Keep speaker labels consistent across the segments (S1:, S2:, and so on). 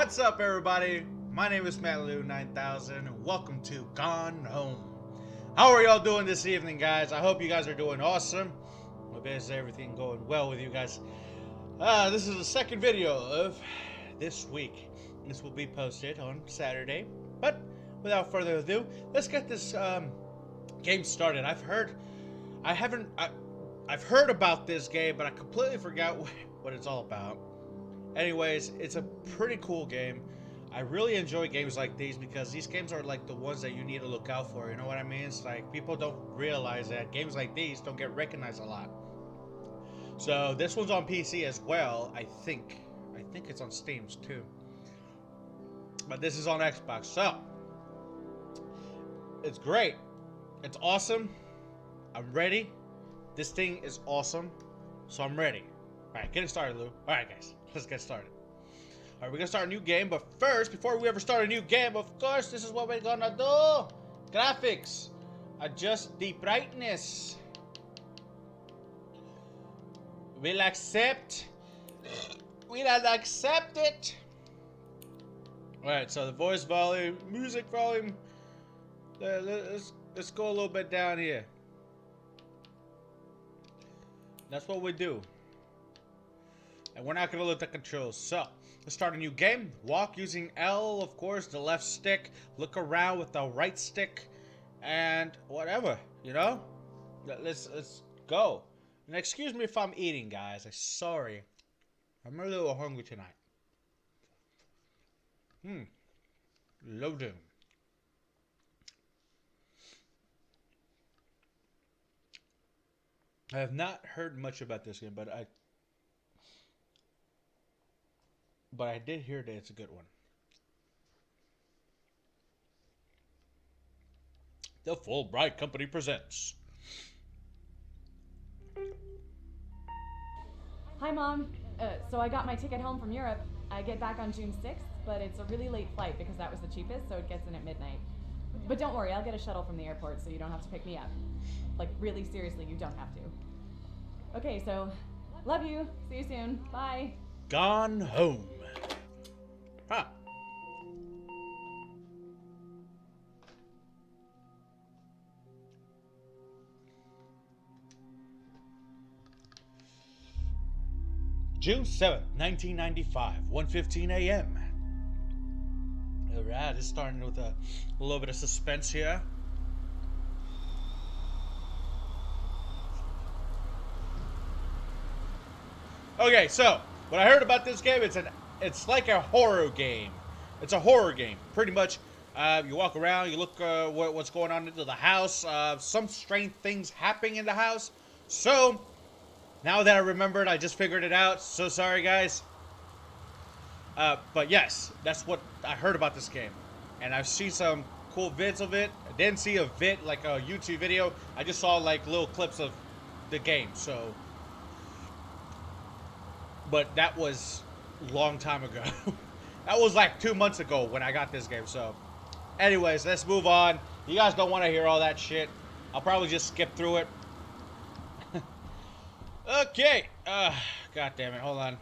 S1: What's up, everybody? My name is Matlou9000 and welcome to Gone Home. How are y'all doing this evening, guys? I hope you guys are doing awesome. Hope everything going well with you guys. This is the second video of this week. This will be posted on Saturday. But without further ado, let's get this game started. I've heard about this game, but I completely forgot what it's all about. Anyways, it's a pretty cool game. I really enjoy games like these because these games are like the ones that you need to look out for. You know what I mean? It's like people don't realize that games like these don't get recognized a lot. So this one's on PC as well. I think it's on Steam too. But this is on Xbox. So it's great. It's awesome. I'm ready. This thing is awesome. So I'm ready. Alright, get it started, Lou. Alright, guys. Let's get started. Alright, we're gonna start a new game, but first, before we ever start a new game, of course, this is what we're gonna do. Graphics. Adjust the brightness. We'll accept. We'll accept it. Alright, so the voice volume, music volume. Let's go a little bit down here. That's what we do. And we're not going to look at controls. So, let's start a new game. Walk using L, of course, the left stick. Look around with the right stick. And whatever, you know? Let's go. And excuse me if I'm eating, guys. I'm sorry. I'm a little hungry tonight. Loading. I have not heard much about this game, but I did hear that it's a good one. The Fulbright Company presents.
S2: Hi, Mom. So I got my ticket home from Europe. I get back on June 6th, but it's a really late flight because that was the cheapest, so it gets in at midnight. But don't worry, I'll get a shuttle from the airport so you don't have to pick me up. Like, really seriously, you don't have to. Okay, so, love you. See you soon. Bye.
S1: Gone Home. Huh. June 7th, 1995, 1:15 a.m. Alright, it's starting with a little bit of suspense here. Okay, so what I heard about this game, it's like a horror game. It's a horror game, pretty much. You walk around, you look what's going on into the house. Some strange things happening in the house. So now that I remembered, I just figured it out. So sorry, guys. But yes, that's what I heard about this game, and I've seen some cool vids of it. I didn't see a vid like a YouTube video. I just saw like little clips of the game. So. But that was a long time ago. That was like 2 months ago when I got this game. So, anyways, let's move on. You guys don't want to hear all that shit. I'll probably just skip through it. Okay. God damn it. Hold on.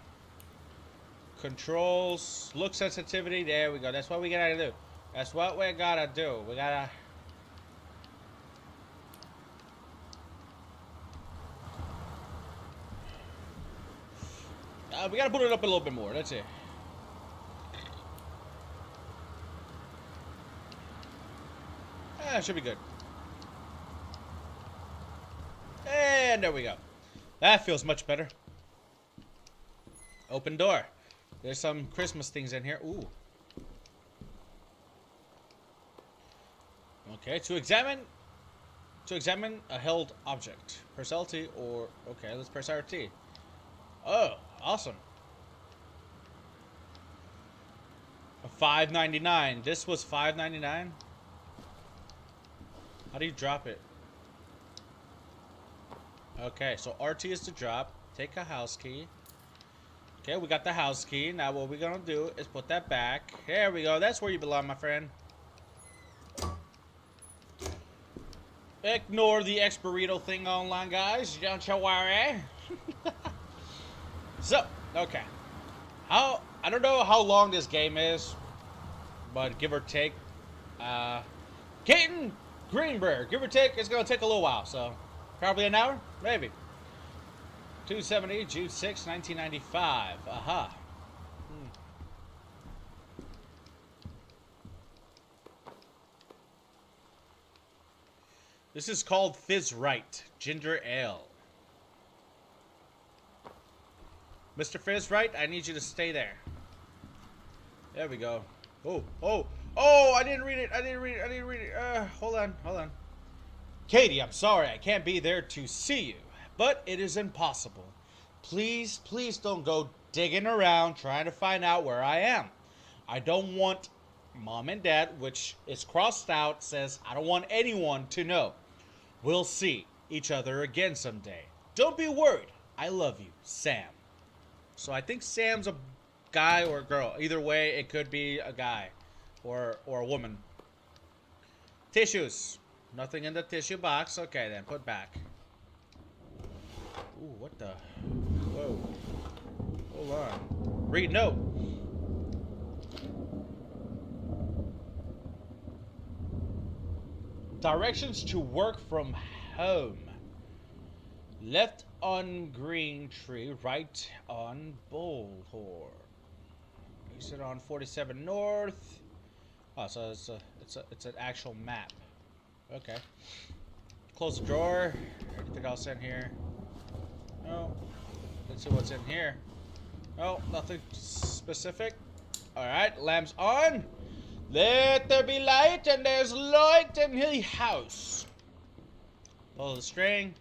S1: Controls. Look sensitivity. There we go. That's what we gotta do. That's what we gotta do. We gotta... we gotta put it up a little bit more. That's it. Should be good. And there we go. That feels much better. Open door. There's some Christmas things in here. Ooh. Okay, to examine a held object. Press LT or... Okay, let's press RT. Oh, awesome. $5.99. This was $5.99. How do you drop it? Okay, so RT is to drop. Take a house key. Okay, we got the house key. Now what we're gonna do is put that back. There we go. That's where you belong, my friend. Ignore the Esperito thing online, guys. Don't you worry. So, okay. How I don't know how long this game is, but give or take. Keaton Greenberg, give or take, it's going to take a little while, so probably an hour, maybe. 270, June 6, 1995. Aha. This is called Fizz Right, Ginger Ale. Mr. Fizz Right, I need you to stay there. There we go. Oh, I didn't read it. Hold on. Katie, I'm sorry, I can't be there to see you, but it is impossible. Please don't go digging around trying to find out where I am. I don't want Mom and Dad, which is crossed out, says I don't want anyone to know. We'll see each other again someday. Don't be worried. I love you, Sam. So I think Sam's a guy or a girl. Either way, it could be a guy or a woman. Tissues. Nothing in the tissue box. Okay, then put back. Ooh, what the? Whoa. Hold on. Read note. Directions to work from home. Left on Green Tree, right on Bullhorn. Exit on 47 North. Oh, so it's an actual map. Okay. Close the drawer. Anything else in here? No. Let's see what's in here. Oh, nothing specific. Alright, lamps on. Let there be light, and there's light in the house. Follow the string.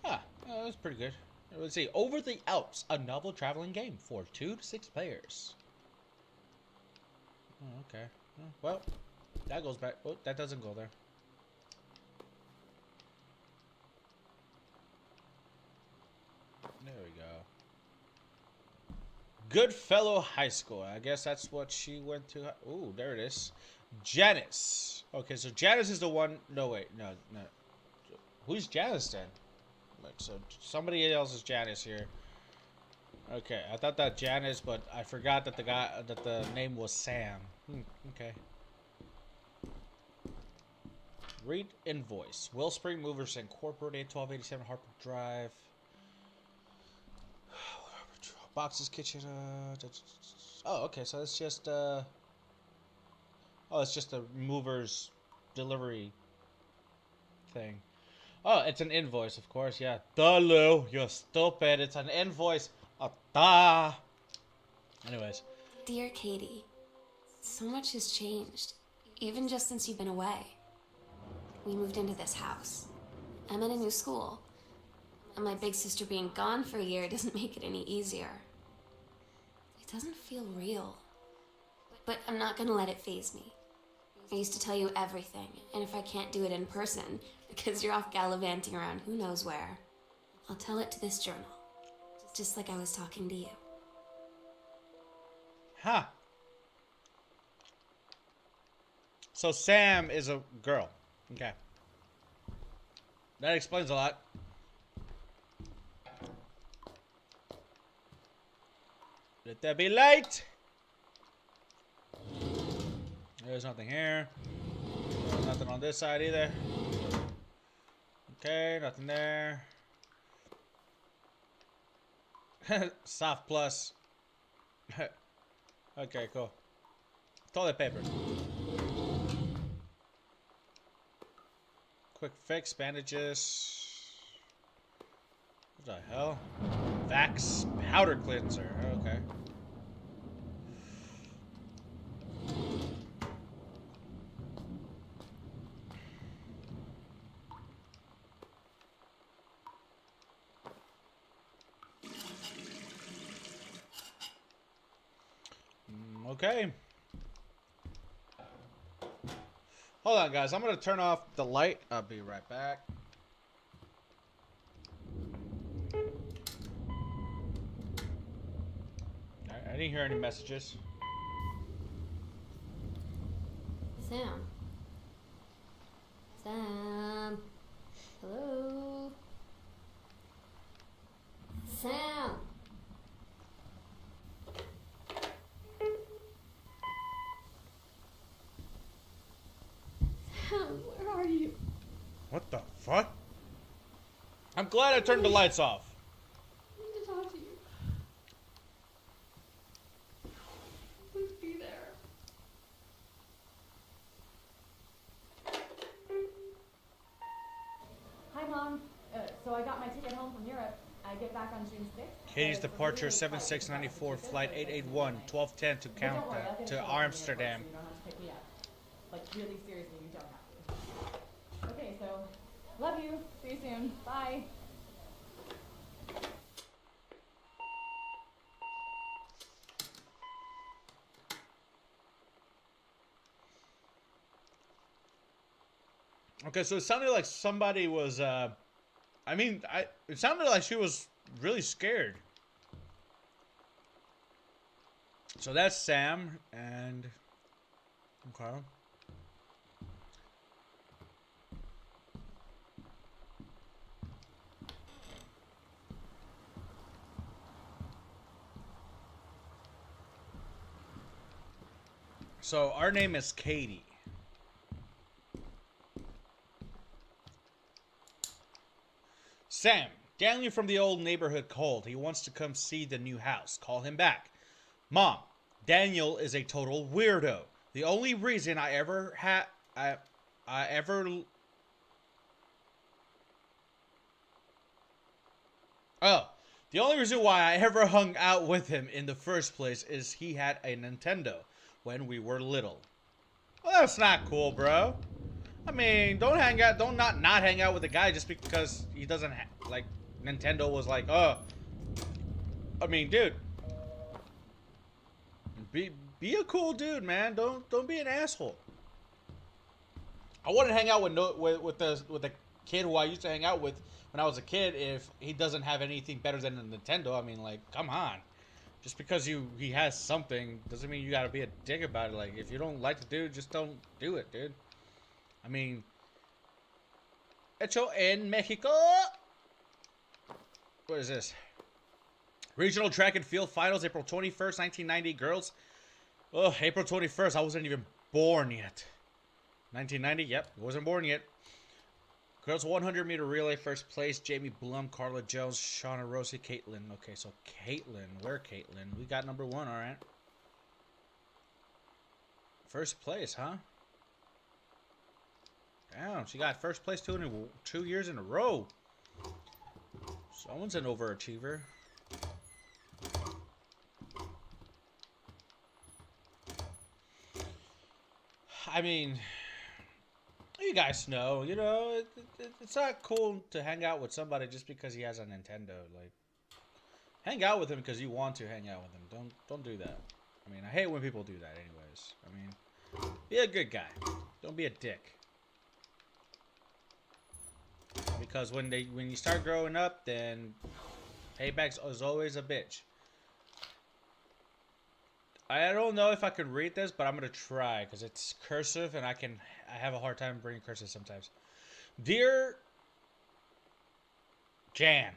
S1: Ah, oh, that's pretty good. Let's see. Over the Alps, a novel traveling game for 2 to 6 players. Oh, okay. Oh, well, that goes back. Oh, that doesn't go there. There we go. Goodfellow High School. I guess that's what she went to. Ooh, there it is. Janice. Okay, so Janice is the one. No, wait. No. Who's Janice then? Like, so somebody else is Janice here. Okay, I thought that Janice, but I forgot that the name was Sam. Okay. Read invoice. Wellspring Movers Incorporated, 1287 Harper Drive. Boxes, kitchen. Oh, okay. So it's just oh, it's just a movers delivery thing. Oh, it's an invoice, of course. Yeah. Duh, Lou, you're stupid. It's an invoice. Duh. Anyways.
S3: Dear Katie, so much has changed, even just since you've been away. We moved into this house. I'm in a new school. And my big sister being gone for a year doesn't make it any easier. It doesn't feel real. But I'm not gonna let it faze me. I used to tell you everything, and if I can't do it in person, because you're off gallivanting around who knows where, I'll tell it to this journal. Just like I was talking to you.
S1: Huh. So Sam is a girl. Okay. That explains a lot. Let there be light. There's nothing here. There's nothing on this side either. Okay, nothing there. Soft plus. Okay, cool. Toilet paper. Quick fix, bandages. What the hell? Vax powder cleanser. Okay. Okay. Hold on, guys. I'm going to turn off the light. I'll be right back. I didn't hear any messages.
S3: Sam. Sam. Hello. Sam.
S1: What the fuck? I'm glad I turned the lights off.
S3: I need to talk to you. Please be there.
S2: Hi, Mom. So I got my ticket home from Europe. I get back on June 6th.
S1: Katie's departure 7694, flight 881, 1210 to count to Amsterdam.
S2: You don't have to pick me up. Like, really seriously, you don't have to. Okay, so, love you. See you soon. Bye.
S1: Okay, so it sounded like somebody was, it sounded like she was really scared. So that's Sam, and, okay. So our name is Katie. Sam, Daniel from the old neighborhood called. He wants to come see the new house. Call him back. Mom, Daniel is a total weirdo. The only reason I ever had... The only reason why I ever hung out with him in the first place is he had a Nintendo when we were little. Well, that's not cool, bro. I mean, don't not hang out with a guy just because he doesn't like Nintendo was like, I mean, dude, be a cool dude, man. Don't be an asshole. I wouldn't hang out with the kid who I used to hang out with when I was a kid if he doesn't have anything better than a Nintendo. I mean, like, come on. Just because he has something doesn't mean you gotta be a dick about it. Like, if you don't like the dude, just don't do it, dude. I mean, hecho en Mexico. What is this? Regional track and field finals, April 21st, 1990. Girls. Oh, April 21st. I wasn't even born yet. 1990. Yep, wasn't born yet. Girls 100-meter relay, first place. Jamie Blum, Carla Jones, Shauna Rossi, Caitlin. Okay, so Caitlin. Where Caitlin? We got number 1, all right. First place, huh? Damn, she got first place 2 years in a row. Someone's an overachiever. I mean, you guys know, you know, it's not cool to hang out with somebody just because he has a Nintendo. Like, hang out with him because you want to hang out with him. Don't do that. I mean, I hate when people do that anyways. I mean, be a good guy. Don't be a dick. Because when you start growing up, then payback is always a bitch. I don't know if I can read this, but I'm gonna try because it's cursive and I have a hard time reading cursive sometimes. Dear Jan,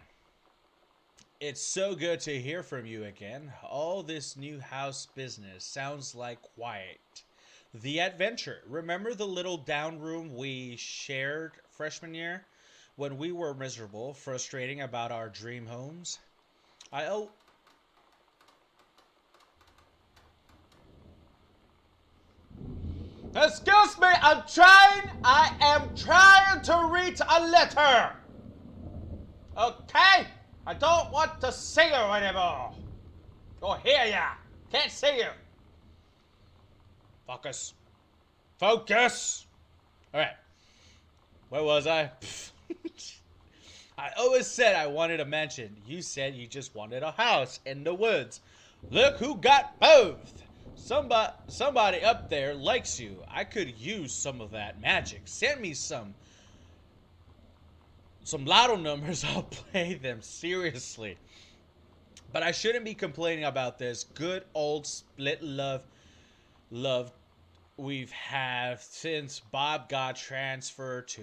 S1: it's so good to hear from you again. All this new house business sounds like quiet. The adventure. Remember the little down room we shared freshman year? When we were miserable, frustrating about our dream homes. Excuse me, I am trying to read a letter. Okay? I don't want to see you anymore. Or hear ya. Can't see you. Focus. Focus. Alright. Where was I? I always said I wanted a mansion. You said you just wanted a house in the woods. Look who got both. Somebody up there likes you. I could use some of that magic. Send me some lotto numbers. I'll play them seriously. But I shouldn't be complaining about this good old split love we've had since Bob got transferred to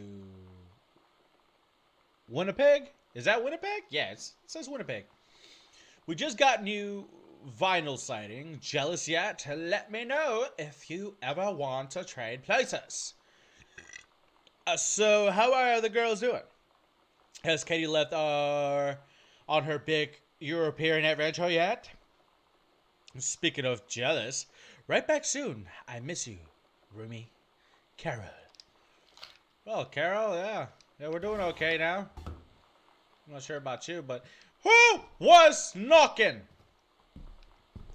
S1: Winnipeg? Is that Winnipeg? Yeah, it says Winnipeg. We just got new vinyl sighting. Jealous yet? Let me know if you ever want to trade places. So how are the girls doing? Has Katie left on her big European adventure yet? Speaking of jealous, right back soon. I miss you, Rumi. Carol. Well, Carol, yeah, we're doing okay now. I'm not sure about you, but who was knocking?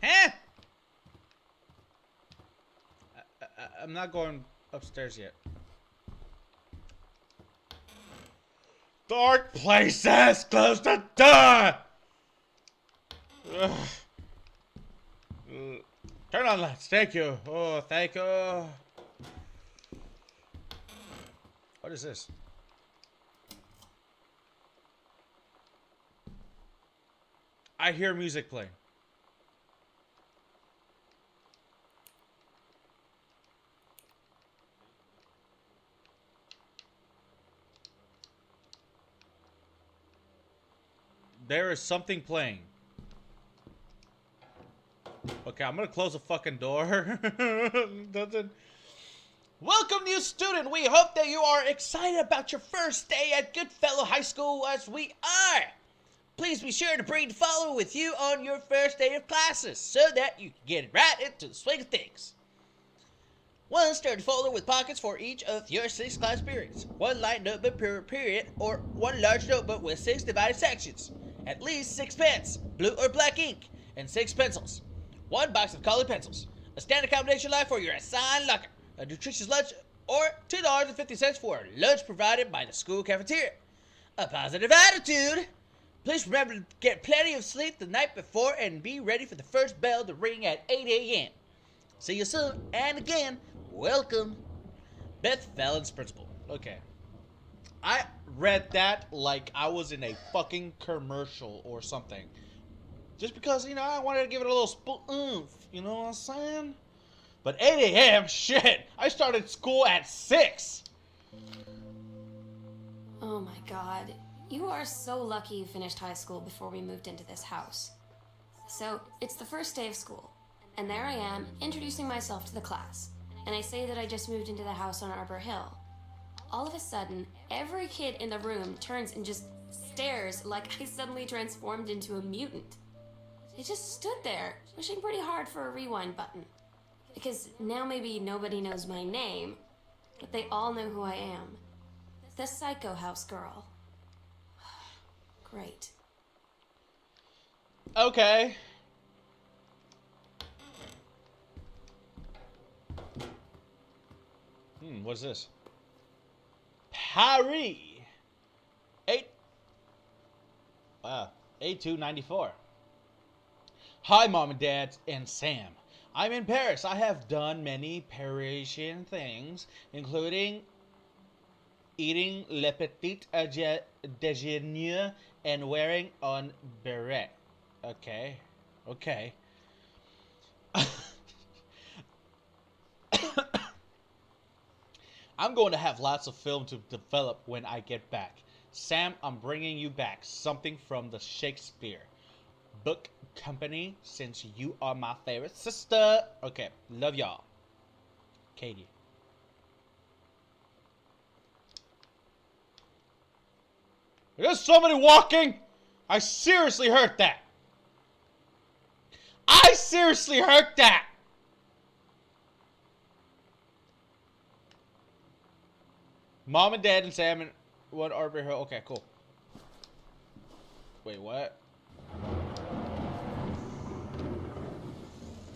S1: Huh? I'm not going upstairs yet. Dark places! Close the door! Ugh. Turn on lights. Thank you. Oh, thank you. What is this? I hear music playing. There is something playing. Okay, I'm gonna close the fucking door. Doesn't. Welcome, new student. We hope that you are excited about your first day at Goodfellow High School as we are. Please be sure to bring the follower with you on your first day of classes so that you can get right into the swing of things. One sturdy folder with pockets for each of your 6 class periods. One light notebook per period or one large notebook with 6 divided sections. At least 6 pens, blue or black ink, and 6 pencils. 1 box of colored pencils. A standard combination line for your assigned locker. A nutritious lunch or $2.50 for lunch provided by the school cafeteria. A positive attitude. Please remember to get plenty of sleep the night before and be ready for the first bell to ring at 8 a.m. See you soon, and again, welcome. Beth Fallon's principal. Okay. I read that like I was in a fucking commercial or something. Just because, you know, I wanted to give it a little oomph. You know what I'm saying? But 8 a.m., shit. I started school at 6.
S3: Oh my god. You are so lucky you finished high school before we moved into this house. So, it's the first day of school. And there I am, introducing myself to the class. And I say that I just moved into the house on Arbor Hill. All of a sudden, every kid in the room turns and just stares like I suddenly transformed into a mutant. I just stood there, wishing pretty hard for a rewind button. Because now maybe nobody knows my name, but they all know who I am. The Psycho House Girl. Great.
S1: Okay. What's this? Paris. 8294. Hi, Mom and Dad and Sam. I'm in Paris. I have done many Parisian things, including eating le petit déjeuner and wearing un beret. Okay. Okay. I'm going to have lots of film to develop when I get back. Sam, I'm bringing you back something from the Shakespeare Book Company since you are my favorite sister. Okay, love y'all. Katie. There's somebody walking! I seriously heard that! I seriously heard that! Mom and Dad and Sam and one Arbor Hill. Okay, cool. Wait, what?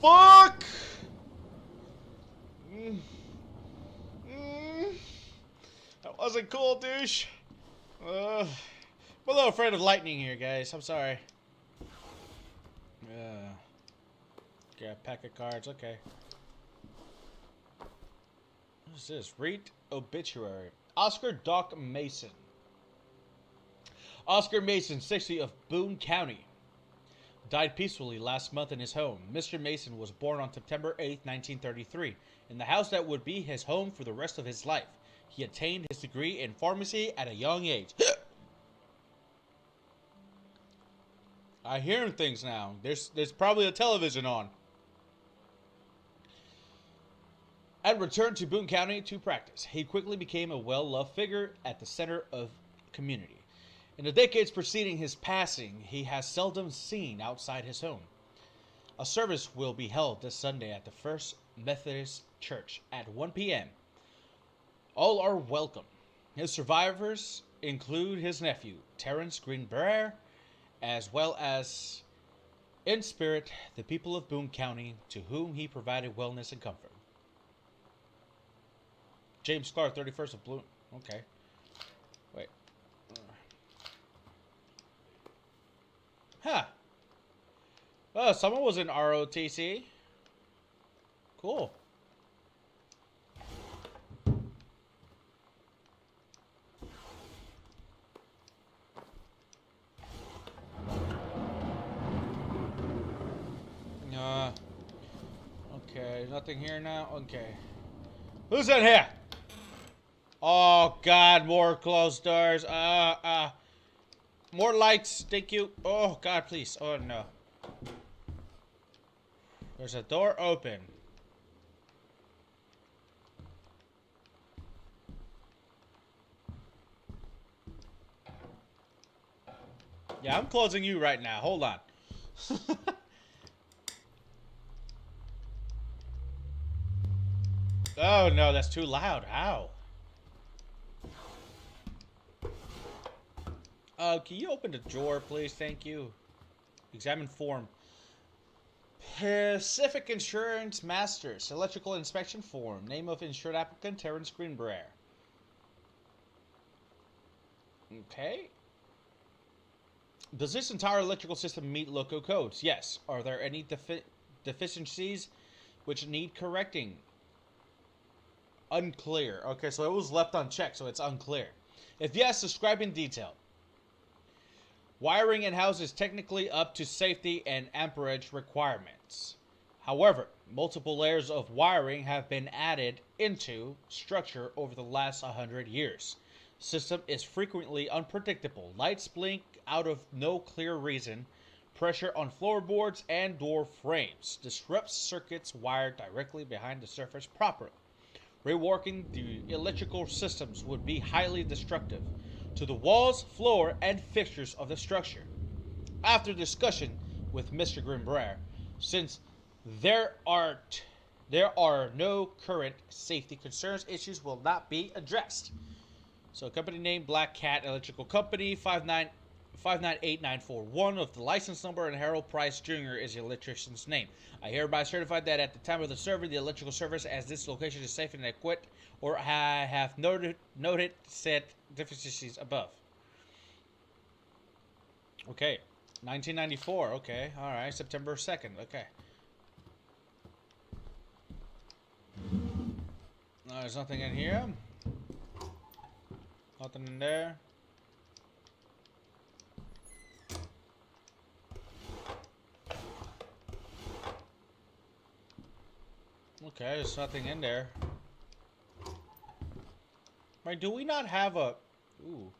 S1: Fuck! That wasn't cool, douche. I'm a little afraid of lightning here, guys. I'm sorry. Got a pack of cards. Okay. What is this? Read obituary. Oscar Doc Mason. Oscar Mason, 60, of Boone County. Died peacefully last month in his home. Mr. Mason was born on September 8, 1933, in the house that would be his home for the rest of his life. He attained his degree in pharmacy at a young age. I hear things now. There's probably a television on. and returned to Boone County to practice. He quickly became a well-loved figure at the center of community. In the decades preceding his passing, he has seldom seen outside his home. A service will be held this Sunday at the First Methodist Church at 1 p.m. All are welcome. His survivors include his nephew, Terrence Greenbrier, as well as, in spirit, the people of Boone County, to whom he provided wellness and comfort. James Clark, 31st of Bloom. Okay. Wait. Huh. Oh, someone was in ROTC. Cool. Okay, nothing here now? Okay. Who's in here? Oh, God, more closed doors. More lights, thank you. Oh, God, please. Oh, no. There's a door open. Yeah, I'm closing you right now. Hold on. Oh, no, that's too loud. How? Can you open the door, please? Thank you. Examine form. Pacific Insurance Masters. Electrical inspection form. Name of insured applicant, Terrence Greenbrier. Okay. Does this entire electrical system meet local codes? Yes. Are there any deficiencies which need correcting? Unclear. Okay, so it was left unchecked, so it's unclear. If yes, describe in detail. Wiring in house is technically up to safety and amperage requirements. However, multiple layers of wiring have been added into structure over the last 100 years. System is frequently unpredictable. Lights blink out of no clear reason. Pressure on floorboards and door frames disrupts circuits wired directly behind the surface properly. Reworking the electrical systems would be highly destructive to the walls, floor, and fixtures of the structure. After discussion with Mr. Greenbrier, since there are no current safety concerns, issues will not be addressed. So, company name Black Cat Electrical Company, 598941 of the license number, and Harold Price Jr. is the electrician's name. I hereby certify that at the time of the survey, the electrical service as this location is safe and equipped, or I have noted said deficiencies above. Okay. 1994. Okay. All right. September 2nd. Okay. There's nothing in here. Nothing in there. Okay, there's nothing in there. Right, do we not have a... Ooh.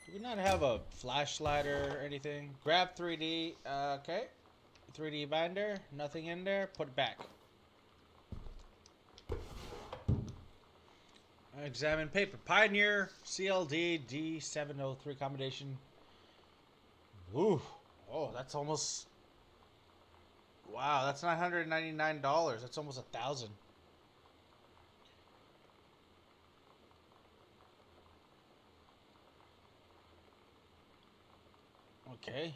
S1: Do we not have a flashlight or anything? Grab 3D. Okay. 3D binder. Nothing in there. Put it back. Examine paper. Pioneer CLD D703 combination. Ooh. Oh, that's almost... Wow, that's $999. That's almost $1,000. Okay.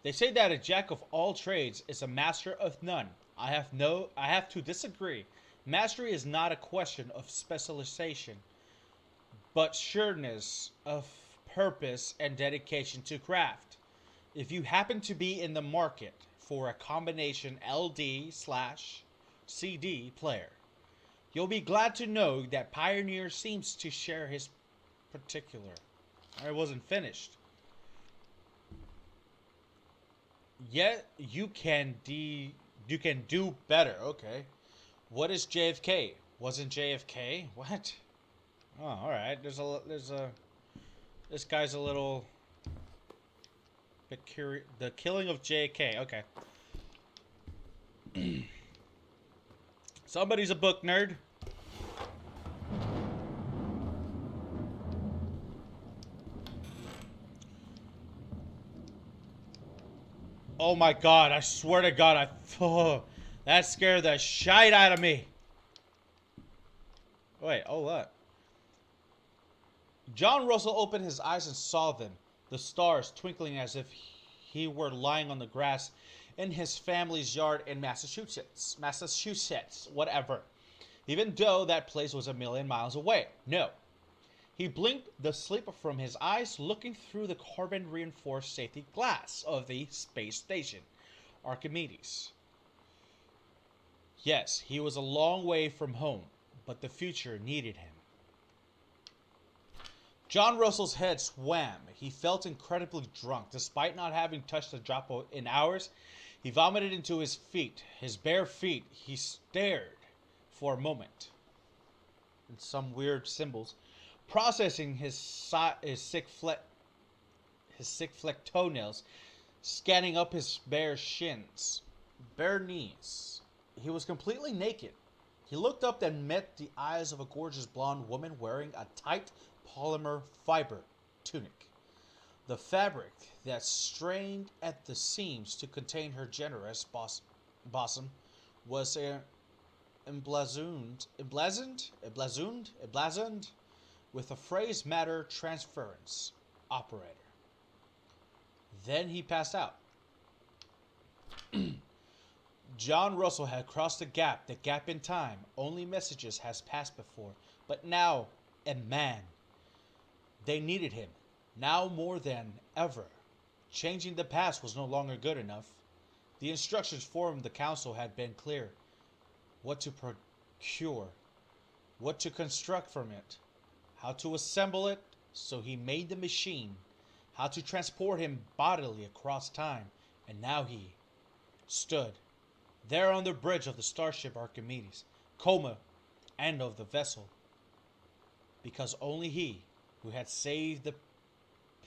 S1: They say that a jack of all trades is a master of none. I have to disagree. Mastery is not a question of specialization, but sureness of purpose and dedication to craft. If you happen to be in the market for a combination LD/CD player, you'll be glad to know that Pioneer seems to share his particular. It wasn't finished. Yet you can do better. Okay. What is JFK? Wasn't JFK? What? Oh, all right. This guy's a little bit curious. The killing of JFK. Okay. Somebody's a book nerd. Oh my god, I swear to god, that scared the shite out of me. Wait, oh what? John Russell opened his eyes and saw them, the stars twinkling as if he were lying on the grass in his family's yard in Massachusetts, whatever. Even though that place was a million miles away. No. He blinked the sleep from his eyes, looking through the carbon-reinforced safety glass of the space station, Archimedes. Yes, he was a long way from home, but the future needed him. John Russell's head swam. He felt incredibly drunk. Despite not having touched a drop in hours, he vomited into his feet, his bare feet. He stared for a moment in some weird symbols, processing his sick flecked toenails, scanning up his bare shins, bare knees. He was completely naked. He looked up and met the eyes of a gorgeous blonde woman wearing a tight polymer fiber tunic. The fabric that strained at the seams to contain her generous bosom was emblazoned with a phrase matter transference operator. Then he passed out. John Russell had crossed the gap in time. Only messages has passed before, but now a man. They needed him, now more than ever. Changing the past was no longer good enough. The instructions from the council had been clear. What to procure, what to construct from it, how to assemble it, so he made the machine, how to transport him bodily across time, and now he stood there on the bridge of the starship Archimedes, coma, and of the vessel, because only he, who had saved the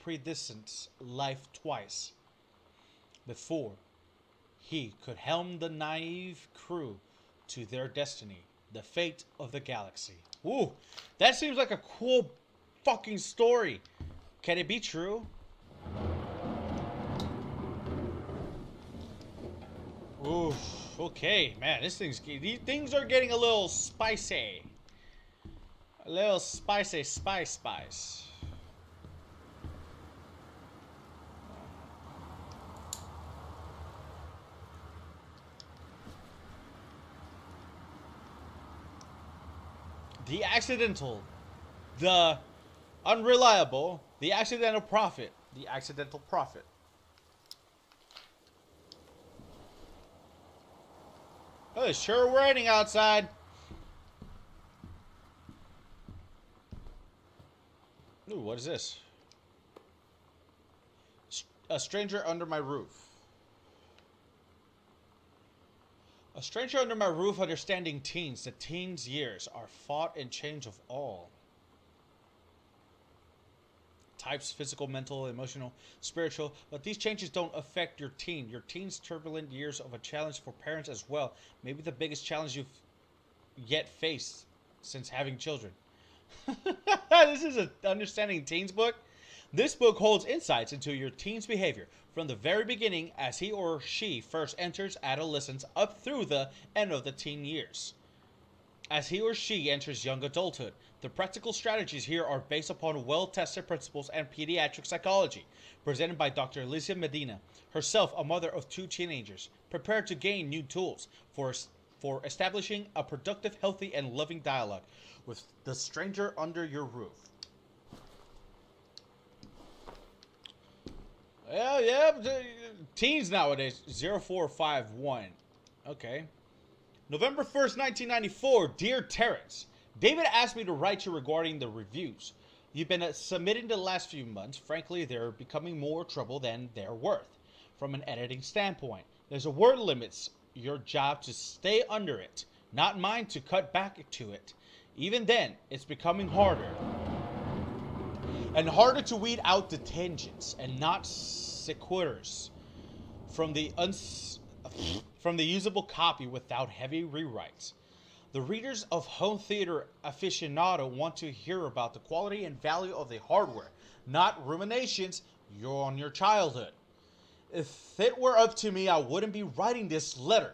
S1: predecessant's life twice before, he could helm the naive crew to their destiny, the fate of the galaxy. Ooh, that seems like a cool fucking story. Can it be true? Ooh, okay, man, these things are getting a little spicy. A little spicy, spice. The accidental, the unreliable, the accidental prophet, the accidental prophet. Oh, it's sure raining outside. Ooh, what is this? A stranger under my roof. A stranger under my roof, understanding teens. The teens' years are fought and change of all. Types, physical, mental, emotional, spiritual. But these changes don't affect your teen. Your teen's turbulent years of a challenge for parents as well. Maybe the biggest challenge you've yet faced since having children. This is an Understanding Teens book. This book holds insights into your teen's behavior from the very beginning as he or she first enters adolescence up through the end of the teen years. As he or she enters young adulthood, the practical strategies here are based upon well-tested principles and pediatric psychology, presented by Dr. Alicia Medina, herself a mother of 2 teenagers, prepared to gain new tools for establishing a productive, healthy, and loving dialogue with the stranger under your roof. Yeah, teens nowadays, 0451. Okay. November 1st, 1994. Dear Terrence, David asked me to write you regarding the reviews you've been submitting the last few months. Frankly, they're becoming more trouble than they're worth. From an editing standpoint, there's a word limits. Your job to stay under it, not mine to cut back to it. Even then, it's becoming harder. And harder to weed out the tangents and not sequiturs from the usable copy without heavy rewrites. The readers of Home Theater Aficionado want to hear about the quality and value of the hardware, not ruminations on your childhood. If it were up to me, I wouldn't be writing this letter.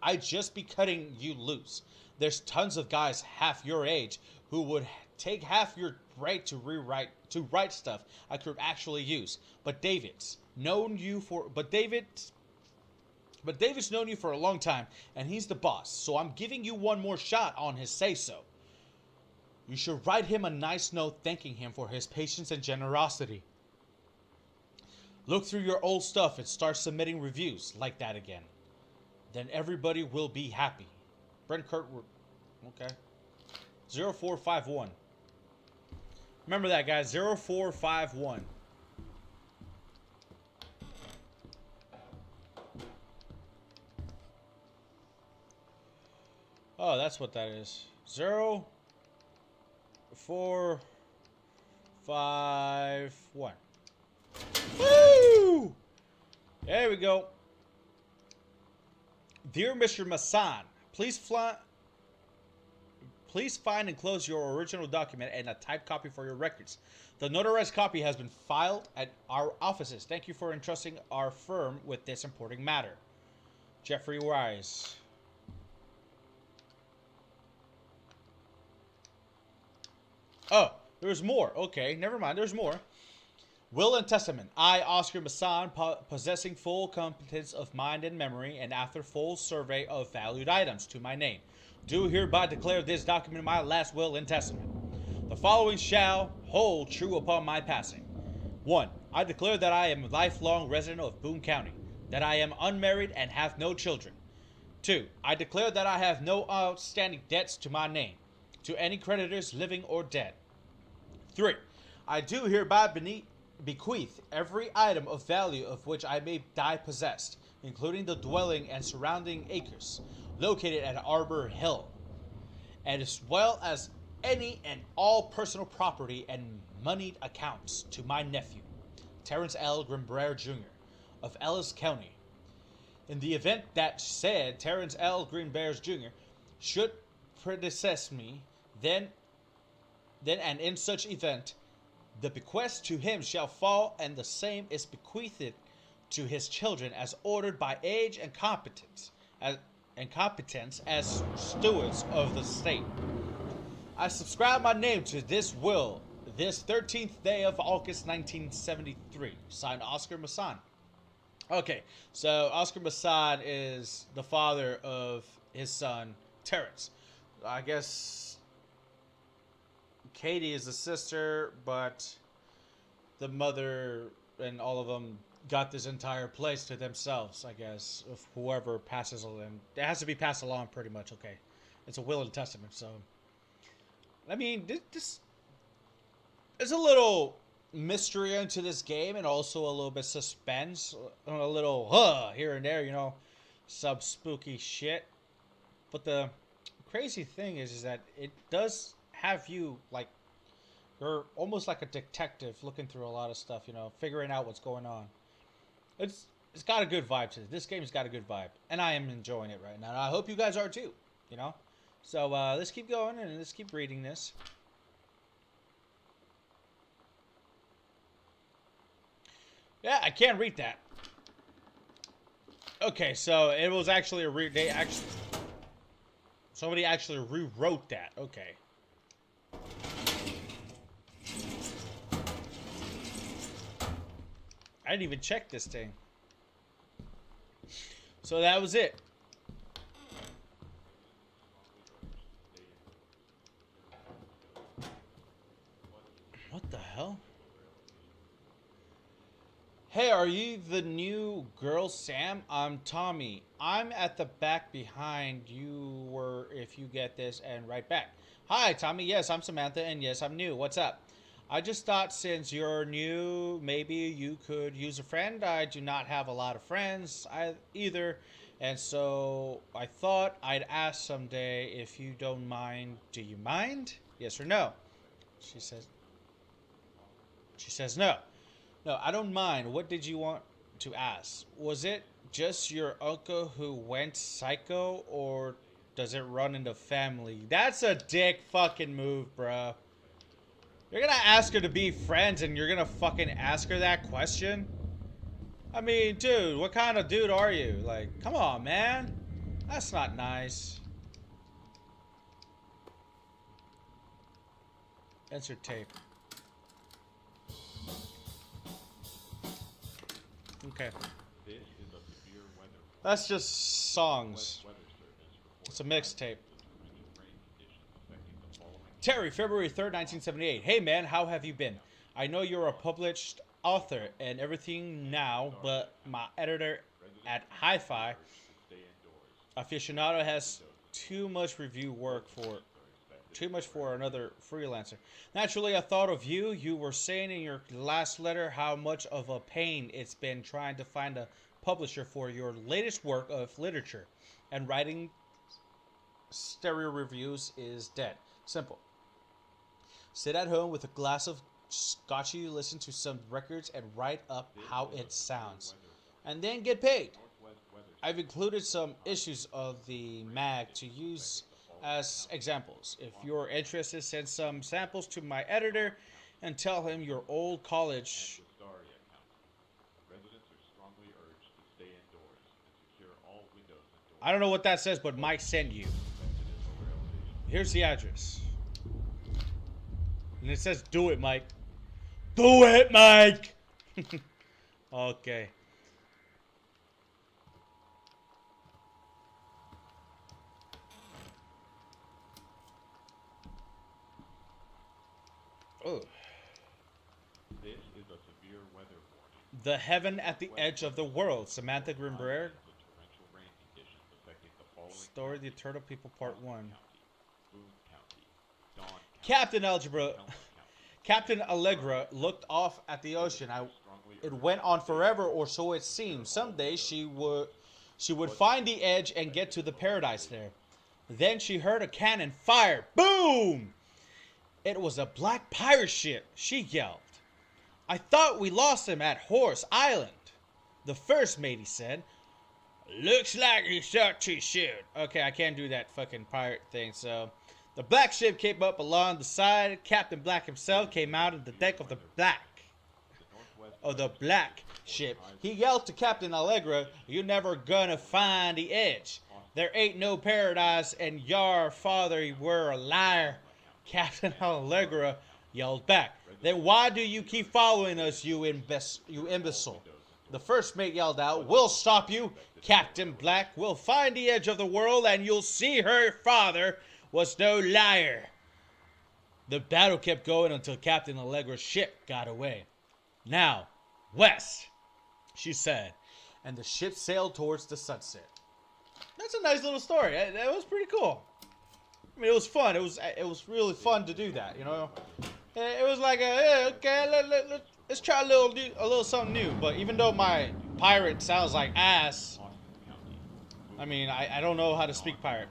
S1: I'd just be cutting you loose. There's tons of guys half your age who would take half your break to write stuff I could actually use. But David's known you for a long time, and he's the boss, so I'm giving you one more shot on his say-so. You should write him a nice note thanking him for his patience and generosity. Look through your old stuff and start submitting reviews like that again. Then everybody will be happy. Brent Kurt, okay. 0451. Remember that, guys, 0451. Oh, that's what that is. 0451. Woo! There we go. Dear Mr. Massan, please find and close your original document and a typed copy for your records. The notarized copy has been filed at our offices. Thank you for entrusting our firm with this important matter. Jeffrey Wise. Oh, there's more. Okay, never mind. There's more. Will and Testament. I, Oscar Masson, possessing full competence of mind and memory, and after full survey of valued items to my name, do hereby declare this document my last will and testament. The following shall hold true upon my passing. 1. I declare that I am a lifelong resident of Boone County, that I am unmarried and have no children. 2. I declare that I have no outstanding debts to my name, to any creditors living or dead. 3. I do hereby bequeath every item of value of which I may die possessed, including the dwelling and surrounding acres, located at Arbor Hill, and as well as any and all personal property and moneyed accounts to my nephew, Terrence L. Grimbrare Jr. of Ellis County. In the event that said Terrence L. Grimbrare Jr. should predecess me, then and in such event, the bequest to him shall fall, and the same is bequeathed to his children as ordered by age and competence as stewards of the state. I subscribe my name to this will this 13th day of August 1973. Signed, Oscar Masson. Okay, so Oscar Masson is the father of his son, Terrence. I guess Katie is the sister, but the mother and all of them got this entire place to themselves, I guess, if whoever passes along. It has to be passed along pretty much, okay. It's a will and testament, so. I mean, this there's a little mystery into this game and also a little bit suspense, a little here and there, you know, some spooky shit. But the crazy thing is that it does have you, like, you're almost like a detective looking through a lot of stuff, you know, figuring out what's going on. It's got a good vibe to it. This game's got a good vibe, and I am enjoying it right now. And I hope you guys are too, you know. So let's keep going and let's keep reading this. Yeah, I can't read that. Okay, so it was actually somebody actually rewrote that. Okay. I didn't even check this thing. So that was it. What the hell? Hey, are you the new girl, Sam? I'm Tommy. I'm at the back behind you were if you get this and right back. Hi, Tommy. Yes, I'm Samantha, and yes, I'm new. What's up? I just thought since you're new, maybe you could use a friend. I do not have a lot of friends either, and so I thought I'd ask someday if you don't mind. Do you mind? Yes or no? She says no. No, I don't mind. What did you want to ask? Was it just your uncle who went psycho, or does it run in the family? That's a dick fucking move, bruh. You're gonna ask her to be friends and you're gonna fucking ask her that question? I mean, dude, what kind of dude are you? Like, come on, man. That's not nice. Insert tape. Okay. That's just songs. It's a mixtape. Terry, February 3rd, 1978. Hey man, how have you been? I know you're a published author and everything now, but my editor at Hi-Fi Aficionado has too much another freelancer. Naturally, I thought of you. You were saying in your last letter how much of a pain it's been trying to find a publisher for your latest work of literature, and writing stereo reviews is dead. Simple. Sit at home with a glass of scotchy, listen to some records, and write up how it sounds. And then get paid. I've included some issues of the mag to use as examples. If you're interested, send some samples to my editor and tell him your old college. I don't know what that says, but Mike sent you. Here's the address. And it says, do it, Mike. Do it, Mike! Okay. Oh.
S4: This is a severe weather warning.
S1: The Heaven at the Edge of the World. Samantha Grimbrier. Story The Eternal People Part 1. Captain Allegra looked off at the ocean. It went on forever, or so it seemed. Someday she would find the edge and get to the paradise there. Then she heard a cannon fire. Boom! It was a black pirate ship, she yelled. I thought we lost him at Horse Island. The first matey said. Looks like he start to shoot. Okay, I can't do that fucking pirate thing, so. The black ship came up along the side. Captain Black himself came out of the deck of the black ship. He yelled to Captain Allegra, "You never gonna find the edge. There ain't no paradise, and your father were a liar." Captain Allegra yelled back, "Then why do you keep following us, you imbecile?" The first mate yelled out, "We'll stop you, Captain Black. We'll find the edge of the world, and you'll see her father was no liar." The battle kept going until Captain Allegra's ship got away. "Now, west," she said, and the ship sailed towards the sunset. That's a nice little story. That was pretty cool. I mean, it was fun. It was really fun to do that, you know. It was like, okay, let's try a little something new. But even though my pirate sounds like ass, I mean, I don't know how to speak pirate.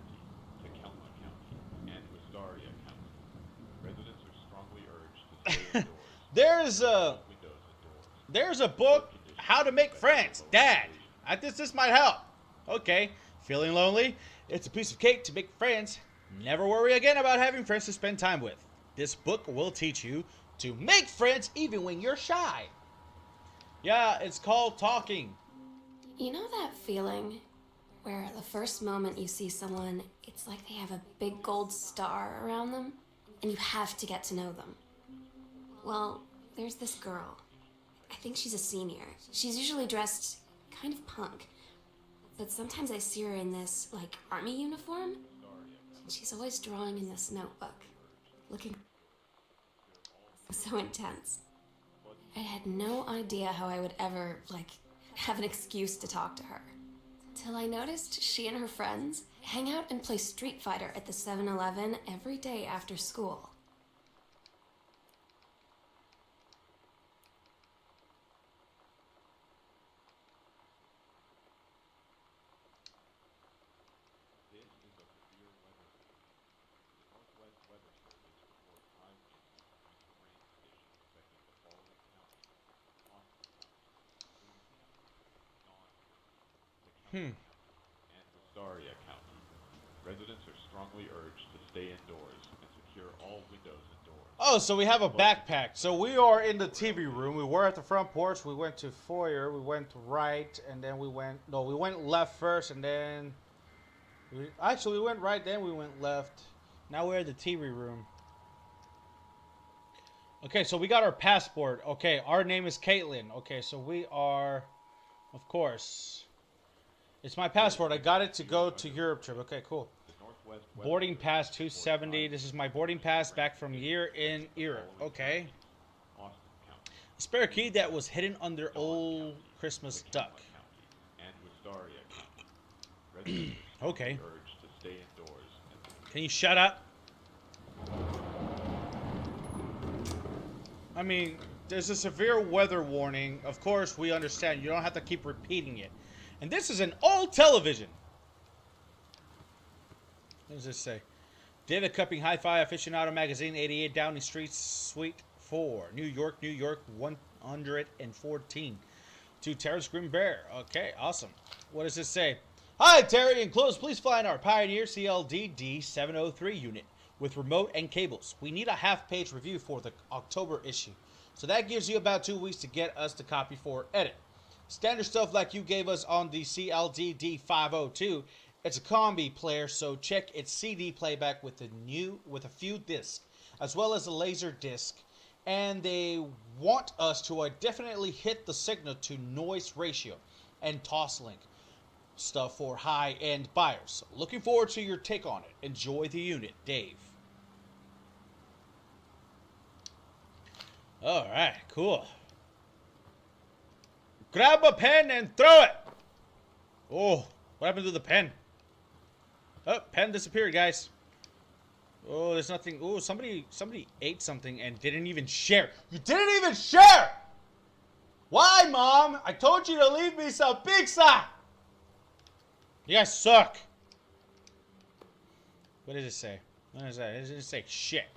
S1: There's a book, How to Make Friends. Dad, this might help. Okay, feeling lonely? It's a piece of cake to make friends. Never worry again about having friends to spend time with. This book will teach you to make friends even when you're shy. Yeah, it's called talking.
S3: You know that feeling where the first moment you see someone, it's like they have a big gold star around them, and you have to get to know them? Well, there's this girl. I think she's a senior. She's usually dressed kind of punk, but sometimes I see her in this, like, army uniform. She's always drawing in this notebook, looking so intense. I had no idea how I would ever, have an excuse to talk to her. Till I noticed she and her friends hang out and play Street Fighter at the 7-Eleven every day after school.
S4: And Wistaria County. Residents are strongly urged to stay indoors and secure all windows and doors.
S1: Oh, so we have a backpack. So we are in the TV room. We were at the front porch. We went to foyer. We went right, and then we went... No, we went left first, and then... Actually, we went right, then we went left. Now we're at the TV room. Okay, so we got our passport. Okay, our name is Caitlin. Okay, so we are... Of course. It's my passport. I got it to go to Europe trip. Okay, cool. Boarding pass 270. This is my boarding pass back from year in Europe. Okay. A spare key that was hidden under old Christmas duck. Okay. Can you shut up? I mean, there's a severe weather warning. Of course, we understand. You don't have to keep repeating it. And this is an old television. What does this say? David Cupping Hi-Fi Aficionado Magazine, 88 Downing Street, Suite 4, New York, New York, 114. To Terrence Grim Bear. Okay, awesome. What does this say? Hi, Terry. Enclosed, please find our Pioneer CLD D703 unit with remote and cables. We need a half-page review for the October issue. So that gives you about 2 weeks to get us the copy for edit. Standard stuff like you gave us on the CLD D502. It's a combi player, so check its CD playback with a few discs, as well as a laser disc. And they want us to definitely hit the signal to noise ratio and toslink stuff for high-end buyers. Looking forward to your take on it. Enjoy the unit, Dave. All right, cool. Grab a pen and throw it. Oh, what happened to the pen? Oh, pen disappeared, guys. Oh, there's nothing. Oh, somebody ate something and didn't even share. You didn't even share! Why, Mom? I told you to leave me some pizza! You guys suck. What does it say? What is that? It doesn't say shit.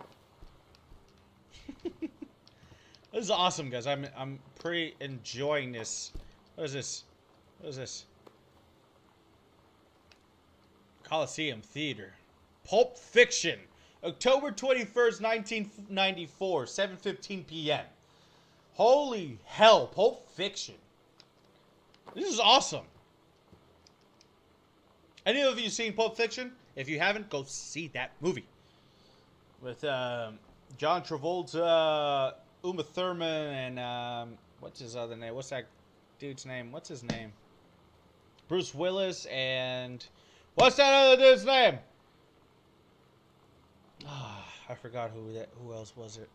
S1: This is awesome, guys. I'm pretty enjoying this. What is this? What is this? Coliseum Theater. Pulp Fiction. October 21st, 1994, 7:15 p.m. Holy hell, Pulp Fiction. This is awesome. Any of you seen Pulp Fiction? If you haven't, go see that movie. With John Travolta, Uma Thurman, and what's his other name? What's that dude's name? What's his name? Bruce Willis and... What's that other dude's name? Ah, I forgot who else was it.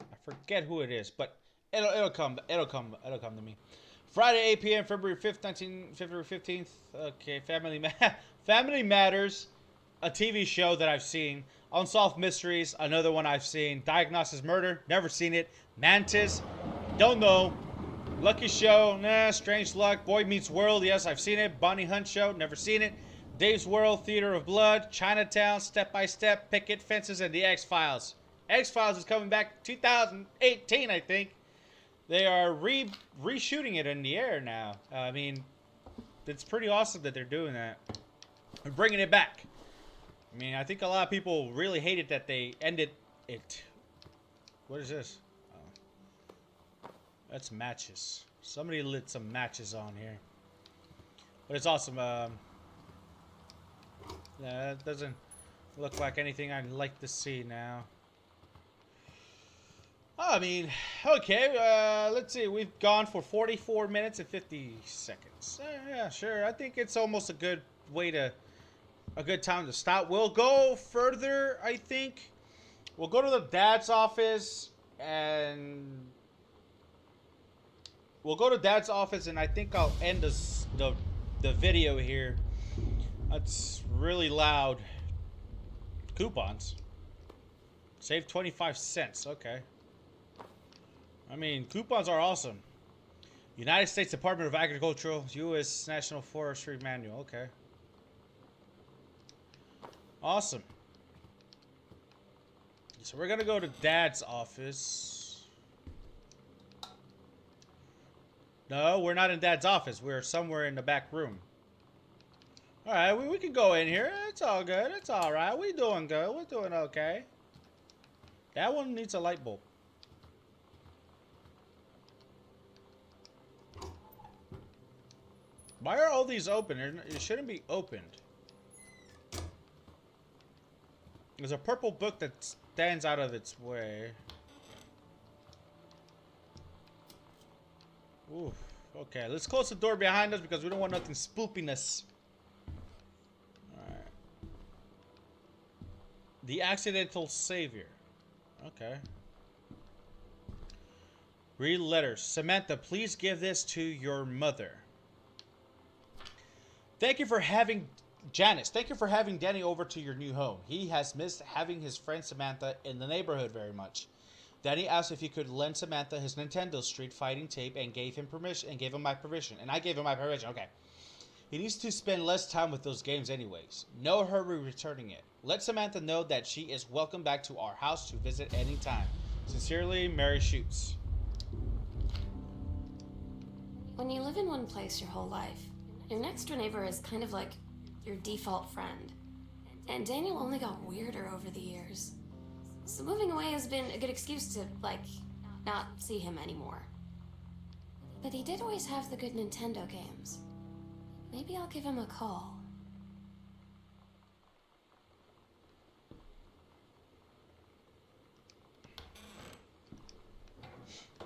S1: I forget who it is, but it'll come to me. Friday, 8 p.m., February 15th. Okay, Family Matters, a TV show that I've seen. Unsolved Mysteries, another one I've seen. Diagnosis Murder, never seen it. Mantis, don't know. Lucky Show, nah. Strange Luck, Boy Meets World, yes, I've seen it. Bonnie Hunt Show, never seen it. Dave's World, Theater of Blood, Chinatown, Step by Step, Picket Fences, and The X-Files. X-Files is coming back 2018, I think. They are reshooting it in the air now. I mean, it's pretty awesome that they're doing that. They're bringing it back. I mean, I think a lot of people really hated that they ended it. What is this? Oh. That's matches. Somebody lit some matches on here. But it's awesome. That doesn't look like anything I'd like to see now. I mean, okay, let's see. We've gone for 44 minutes and 50 seconds. Yeah, sure. I think it's almost a good time to stop. We'll go further, I think. We'll go to the dad's office and I think I'll end the video here. That's really loud. Coupons. Save 25 cents. Okay. I mean, coupons are awesome. United States Department of Agriculture, U.S. National Forestry Manual. Okay. Awesome. So we're going to go to Dad's office. No, we're not in Dad's office. We're somewhere in the back room. Alright, we can go in here. It's all good. It's alright. We doing good. We're doing okay. That one needs a light bulb. Why are all these open? It shouldn't be opened. There's a purple book that stands out of its way. Oof. Okay, let's close the door behind us because we don't want nothing spoopiness. Alright. The Accidental Savior. Okay. Read letters. Samantha, please give this to your mother. Thank you for having... Janice, thank you for having Danny over to your new home. He has missed having his friend Samantha in the neighborhood very much. Danny asked if he could lend Samantha his Nintendo Street Fighting tape and gave him permission and gave him my permission. And I gave him my permission. Okay. He needs to spend less time with those games anyways. No hurry returning it. Let Samantha know that she is welcome back to our house to visit anytime. Sincerely, Mary Shoots.
S3: When you live in one place your whole life, your next door neighbor is kind of like your default friend. And Daniel only got weirder over the years. So moving away has been a good excuse to, like, not see him anymore. But he did always have the good Nintendo games. Maybe I'll give him a call.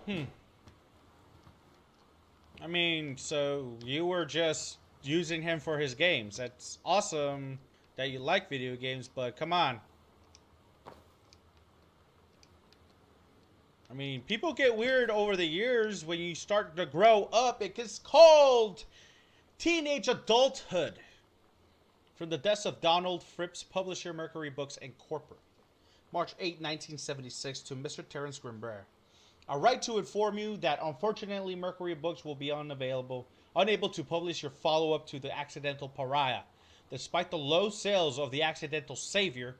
S1: I mean, so you were just using him for his games. That's awesome that you like video games, but come on. I mean, people get weird over the years when you start to grow up. It gets called teenage adulthood. From the deaths of Donald Phipps, publisher, Mercury Books, Incorporated. March 8, 1976, to Mr. Terence Grimbrand. I write to inform you that unfortunately Mercury Books will be unable to publish your follow-up to The Accidental Pariah. Despite the low sales of The Accidental Savior,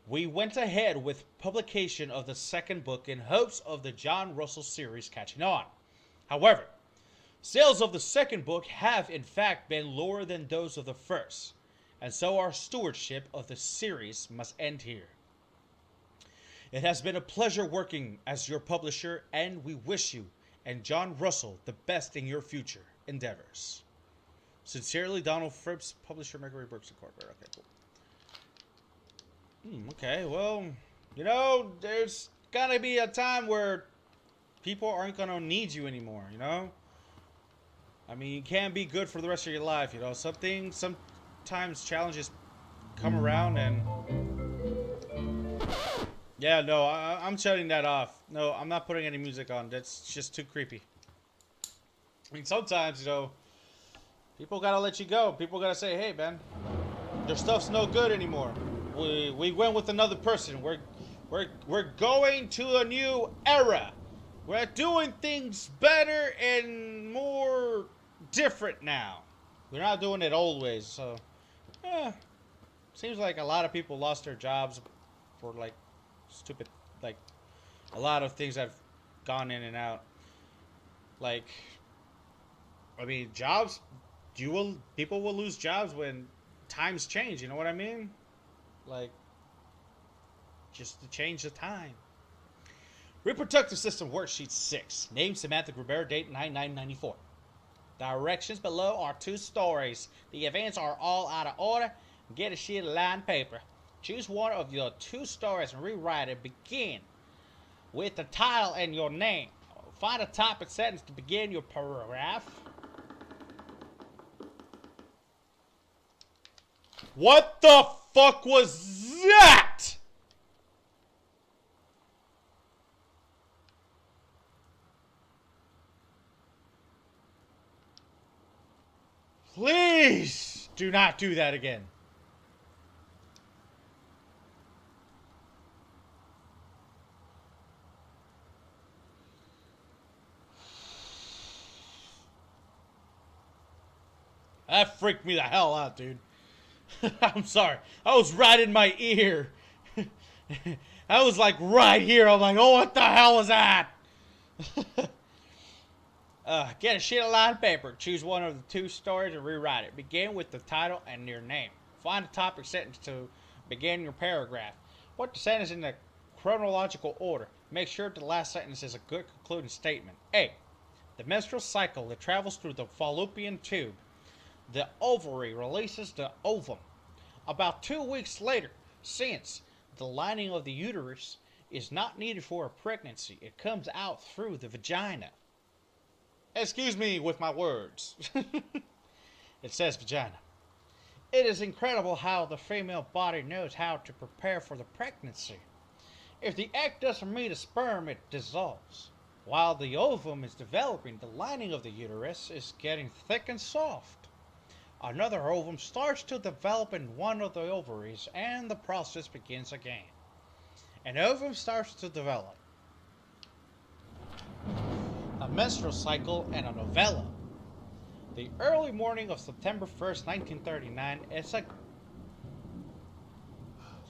S1: we went ahead with publication of the second book in hopes of the John Russell series catching on. However, sales of the second book have in fact been lower than those of the first, and so our stewardship of the series must end here. It has been a pleasure working as your publisher, and we wish you and John Russell the best in your future endeavors. Sincerely, Donald Phipps, publisher, Mercury Books Incorporated. Okay, cool. Okay, well, you know, there's gonna be a time where people aren't gonna need you anymore, you know? I mean, you can't be good for the rest of your life, you know? Sometimes challenges come around and... Yeah, no, I'm shutting that off. No, I'm not putting any music on. That's just too creepy. I mean, sometimes, you know, people gotta let you go. People gotta say, hey, man, your stuff's no good anymore. We went with another person. We're going to a new era. We're doing things better and more different now. We're not doing it old ways. So, seems like a lot of people lost their jobs for like stupid, like a lot of things have gone in and out. Like, I mean, jobs. People will lose jobs when times change. You know what I mean? Like, just to change the time. Reproductive System Worksheet 6. Name Samantha Gruber, date 9/9/94. Directions below are 2 stories. The events are all out of order. Get a sheet of lined paper. Choose one of your 2 stories and rewrite it. Begin with the title and your name. Find a topic sentence to begin your paragraph. What the fuck was that? Please do not do that again. That freaked me the hell out, dude. I'm sorry. I was right in my ear. I was like right here. I'm like, oh, what the hell was that? Get a sheet of lined paper. Choose one of the two stories and rewrite it. Begin with the title and your name. Find a topic sentence to begin your paragraph. Put the sentence in the chronological order. Make sure the last sentence is a good concluding statement. A. The menstrual cycle that travels through the fallopian tube. The ovary releases the ovum. About 2 weeks later, since the lining of the uterus is not needed for a pregnancy, it comes out through the vagina. Excuse me with my words. It says vagina. It is incredible how the female body knows how to prepare for the pregnancy. If the egg doesn't meet a sperm, it dissolves. While the ovum is developing, the lining of the uterus is getting thick and soft. Another ovum starts to develop in one of the ovaries, and the process begins again. An ovum starts to develop. A menstrual cycle and a novella. The early morning of September 1st, 1939, it's like...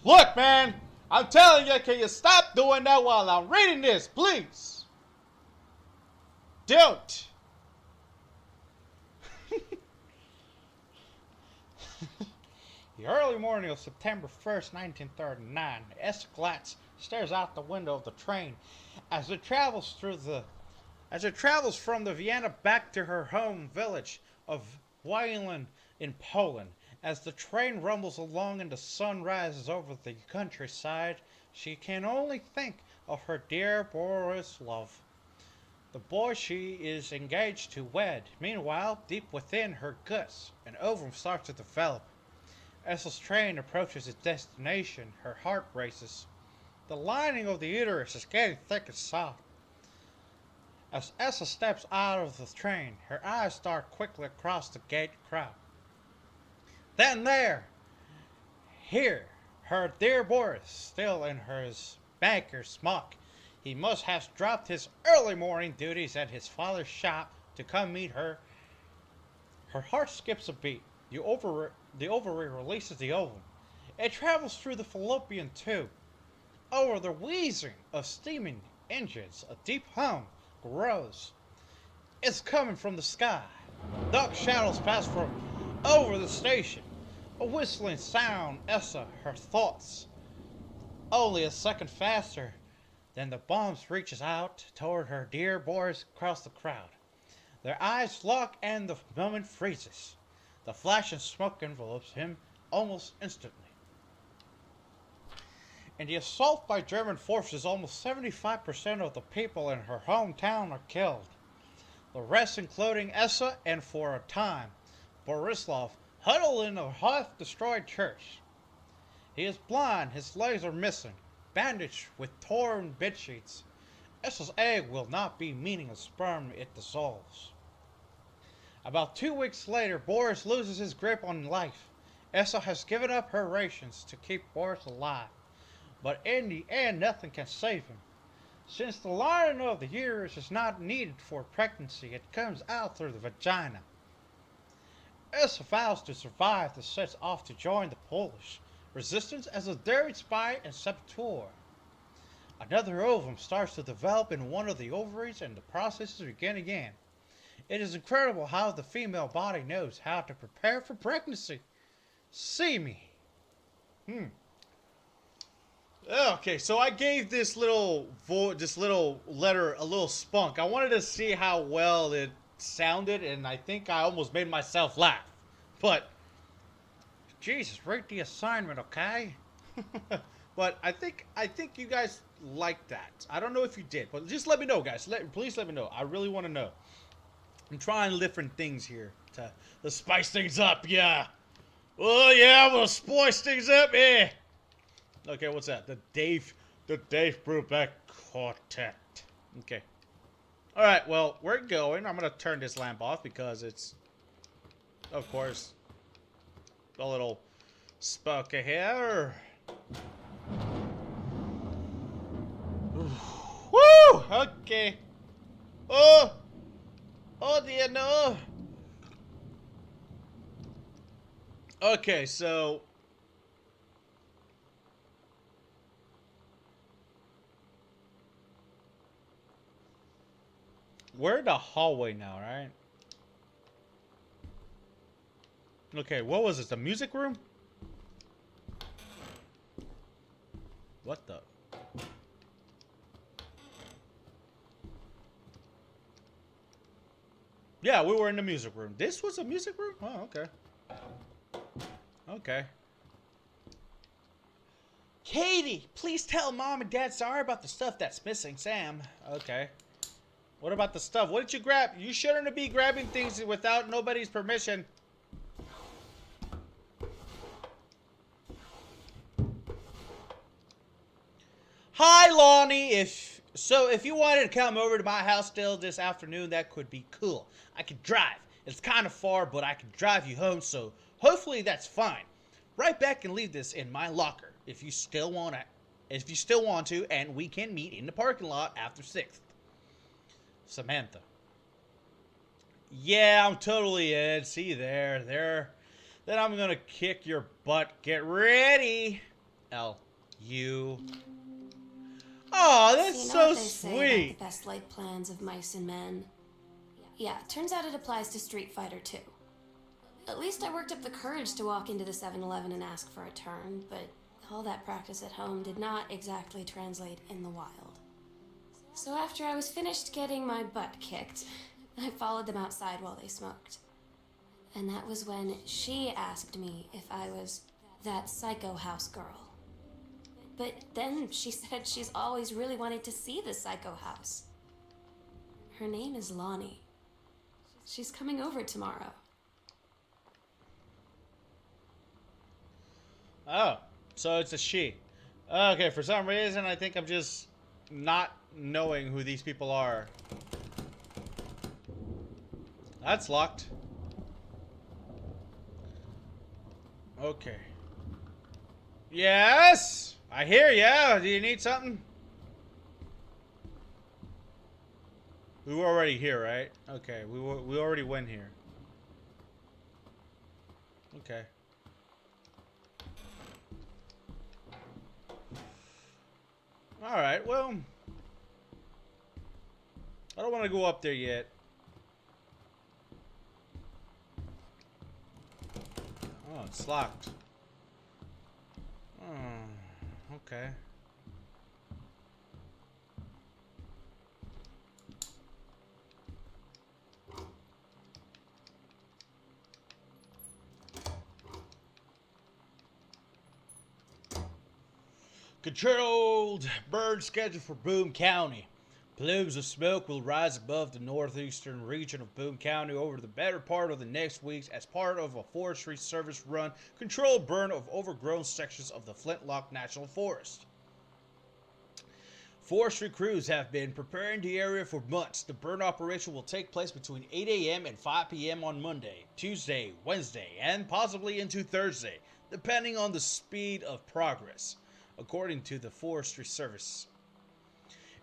S1: Look, man! I'm telling you, can you stop doing that while I'm reading this, please? Don't! The early morning of September 1st, 1939, Essa Glatz stares out the window of the train as it travels from the Vienna back to her home village of Wielan in Poland. As the train rumbles along and the sun rises over the countryside, she can only think of her dear Borislav, the boy she is engaged to wed. Meanwhile, deep within her guts, an ovum starts to develop. Essa's train approaches its destination. Her heart races. The lining of the uterus is getting thick and soft. As Essa steps out of the train, her eyes dart quickly across the gate crowd. Then here, her dear Boris, still in his banker's smock. He must have dropped his early morning duties at his father's shop to come meet her. Her heart skips a beat. The ovary releases the ovum. It travels through the fallopian tube. Over the wheezing of steaming engines, a deep hum grows. It's coming from the sky. Dark shadows pass from over the station. A whistling sound, Essa, her thoughts. Only a second faster. Then the bomb reaches out toward her dear boys across the crowd. Their eyes lock and the moment freezes. The flash and smoke envelopes him almost instantly. In the assault by German forces, almost 75% of the people in her hometown are killed. The rest, including Essa and, for a time, Borislav, huddle in a half-destroyed church. He is blind, his legs are missing, bandaged with torn bedsheets. Essa's egg will not be meeting a sperm, it dissolves. About 2 weeks later, Boris loses his grip on life. Essa has given up her rations to keep Boris alive. But in the end, nothing can save him. Since the lining of the uterus is not needed for pregnancy, it comes out through the vagina. Essa vows to survive and sets off to join the Polish resistance as a daring spy and saboteur. Another ovum starts to develop in one of the ovaries and the processes begin again. It is incredible how the female body knows how to prepare for pregnancy. See me. Okay, so I gave this little letter a little spunk. I wanted to see how well it sounded, and I think I almost made myself laugh. But Jesus, rate the assignment, okay? But I think you guys liked that. I don't know if you did, but just let me know, guys. Please let me know. I really want to know. I'm trying different things here to spice things up. Yeah. Oh yeah, I'm gonna spice things up. Yeah. Okay, what's that? The Dave Brubeck Quartet. Okay. All right. Well, we're going. I'm gonna turn this lamp off because it's, of course, a little spooky here. Woo! Okay. Oh dear, no. Okay, so We're in the hallway now, right? Okay, what was this? The music room? What the? Yeah, we were in the music room. This was a music room? Oh, okay. Okay. Katie, please tell Mom and Dad sorry about the stuff that's missing, Sam. Okay. What about the stuff? What did you grab? You shouldn't be grabbing things without nobody's permission. Hi, Lonnie. If you wanted to come over to my house still this afternoon, that could be cool. I could drive. It's kind of far, but I could drive you home, so hopefully that's fine. Right back and leave this in my locker if you still want to, and we can meet in the parking lot after 6th. Samantha. Yeah, I'm totally in. See you there. Then I'm gonna kick your butt. Get ready. L. U. Oh, that's
S3: you know
S1: so
S3: what they say about
S1: sweet.
S3: the best laid plans of mice and men? Yeah, turns out it applies to Street Fighter too. At least I worked up the courage to walk into the 7-Eleven and ask for a turn, but all that practice at home did not exactly translate in the wild. So after I was finished getting my butt kicked, I followed them outside while they smoked. And that was when she asked me if I was that psycho house girl. But then she said she's always really wanted to see the psycho house. Her name is Lonnie. She's coming over tomorrow.
S1: Oh, so it's a she. Okay, for some reason, I think I'm just not knowing who these people are. That's locked. Okay. Yes! I hear ya. Do you need something? We were already here, right? Okay, we already went here. Okay. Alright, well, I don't want to go up there yet. Oh, it's locked. Oh, okay. Controlled burn schedule for Boone County. Plumes of smoke will rise above the northeastern region of Boone County over the better part of the next weeks as part of a Forestry Service run controlled burn of overgrown sections of the Flintlock National Forest. Forestry crews have been preparing the area for months. The burn operation will take place between 8 a.m. and 5 p.m. on Monday, Tuesday, Wednesday, and possibly into Thursday, depending on the speed of progress, according to the Forestry Service.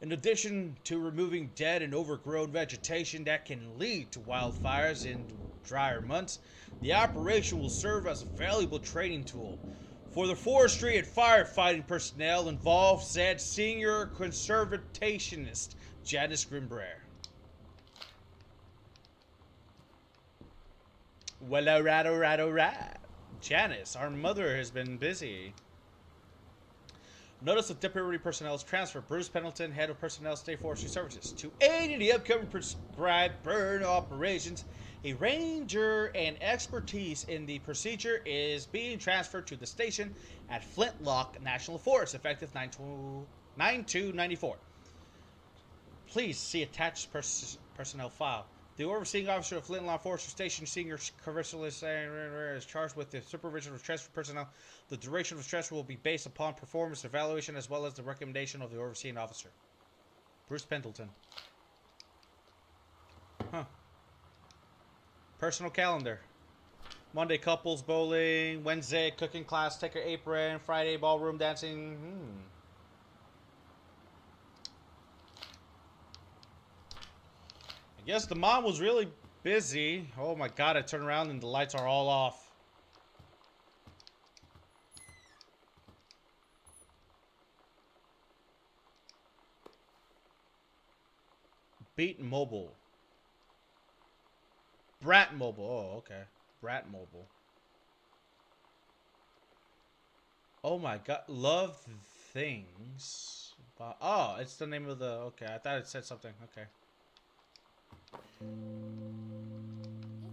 S1: In addition to removing dead and overgrown vegetation that can lead to wildfires in drier months, the operation will serve as a valuable training tool for the forestry and firefighting personnel involved, said senior conservationist Janice Grimbraer. Well, alright. Janice, our mother has been busy. Notice of temporary personnel is transferred. Bruce Pendleton, head of personnel, State Forestry Services, to aid in the upcoming prescribed burn operations. A ranger and expertise in the procedure is being transferred to the station at Flintlock National Forest, effective 9/2/94. Please see attached personnel file. The overseeing officer of Flintlock Forestry Station, senior commercialist, is charged with the supervision of transfer personnel. The duration of transfer will be based upon performance evaluation as well as the recommendation of the overseeing officer. Bruce Pendleton. Huh. Personal calendar. Monday, couples bowling. Wednesday, cooking class, take your apron. Friday, ballroom dancing. I guess the mom was really busy. Oh my god, I turn around and the lights are all off. Beat Mobile. Brat Mobile. Oh, okay. Brat Mobile. Oh my god. Love things. Oh, it's the name of the... Okay, I thought it said something. Okay.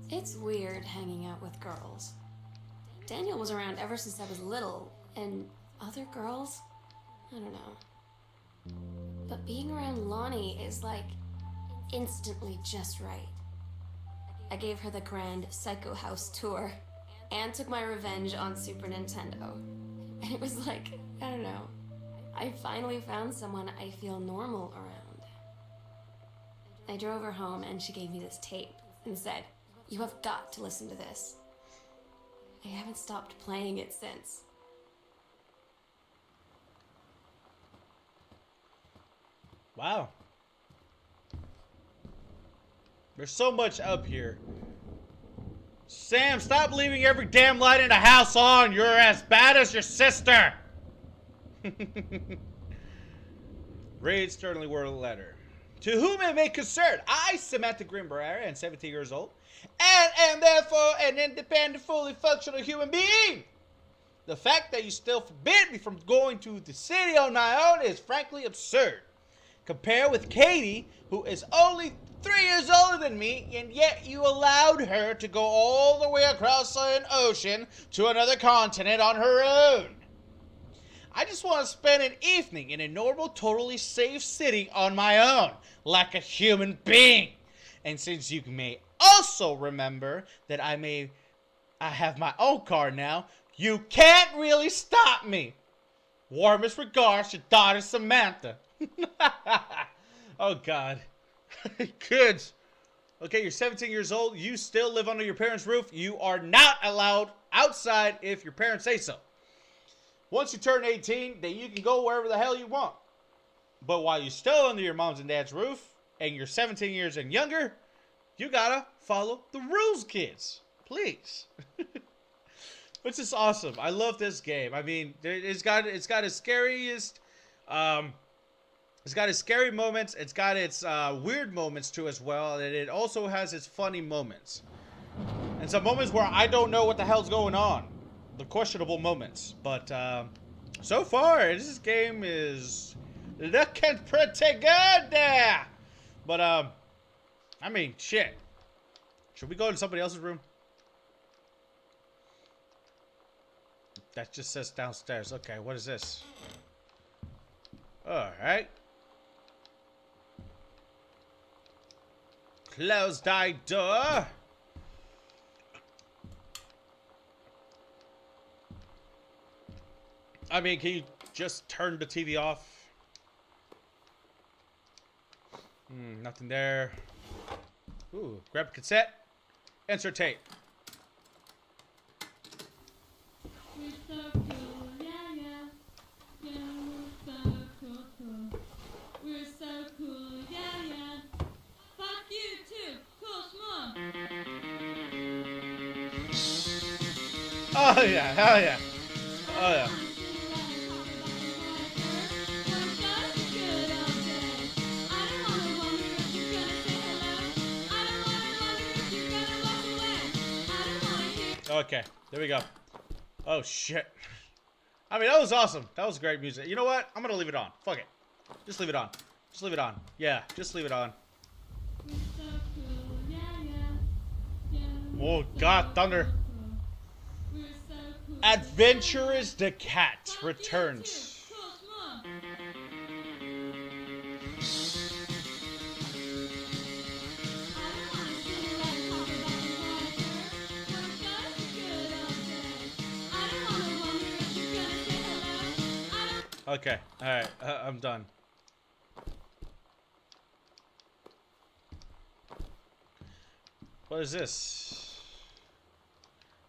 S3: It's weird hanging out with girls. Daniel was around ever since I was little, and other girls? I don't know. But being around Lonnie is like instantly just right. I gave her the grand Psycho House tour and took my revenge on Super Nintendo. And it was like, I don't know, I finally found someone I feel normal around. I drove her home and she gave me this tape and said, "You have got to listen to this." I haven't stopped playing it since.
S1: Wow. There's so much up here. Sam, stop leaving every damn light in the house on. You're as bad as your sister. Read sternly worded letter. To whom it may concern, I, Samantha Grimberry, am 17 years old, and am therefore an independent, fully functional human being. The fact that you still forbid me from going to the city on my own is frankly absurd. Compare with Katie, who is only 3 years older than me, and yet you allowed her to go all the way across an ocean to another continent on her own. I just want to spend an evening in a normal, totally safe city on my own, like a human being. And since you may also remember that I have my own car now, you can't really stop me. Warmest regards, your daughter Samantha. Oh God. Good. Okay, you're 17 years old. You still live under your parents' roof. You are not allowed outside if your parents say so. Once you turn 18, then you can go wherever the hell you want. But while you're still under your mom's and dad's roof, and you're 17 years and younger, you gotta follow the rules, kids. Please. Which is awesome. I love this game. I mean, it's got its scariest, it's got its scary moments. It's got its weird moments too as well, and it also has its funny moments. And some moments where I don't know what the hell's going on. The questionable moments. But so far, this game is looking pretty good there. But I mean, shit. Should we go in somebody else's room? That just says downstairs. Okay, what is this? Alright. Close thy door. I mean, can you just turn the TV off? Nothing there. Ooh, grab a cassette. Insert tape.
S5: We're so cool, yeah, yeah. Yeah, we're so cool, cool. We're so cool, yeah, yeah. Fuck you too, cool, small.
S1: Oh yeah, hell yeah. Oh yeah. Okay, there we go. Oh shit. I mean, that was awesome. That was great music. You know what? I'm gonna leave it on. Fuck it. Just leave it on. Just leave it on. Yeah, just leave it on. Oh god, thunder. Adventurous the Cat returns. Okay, alright, I'm done. What is this?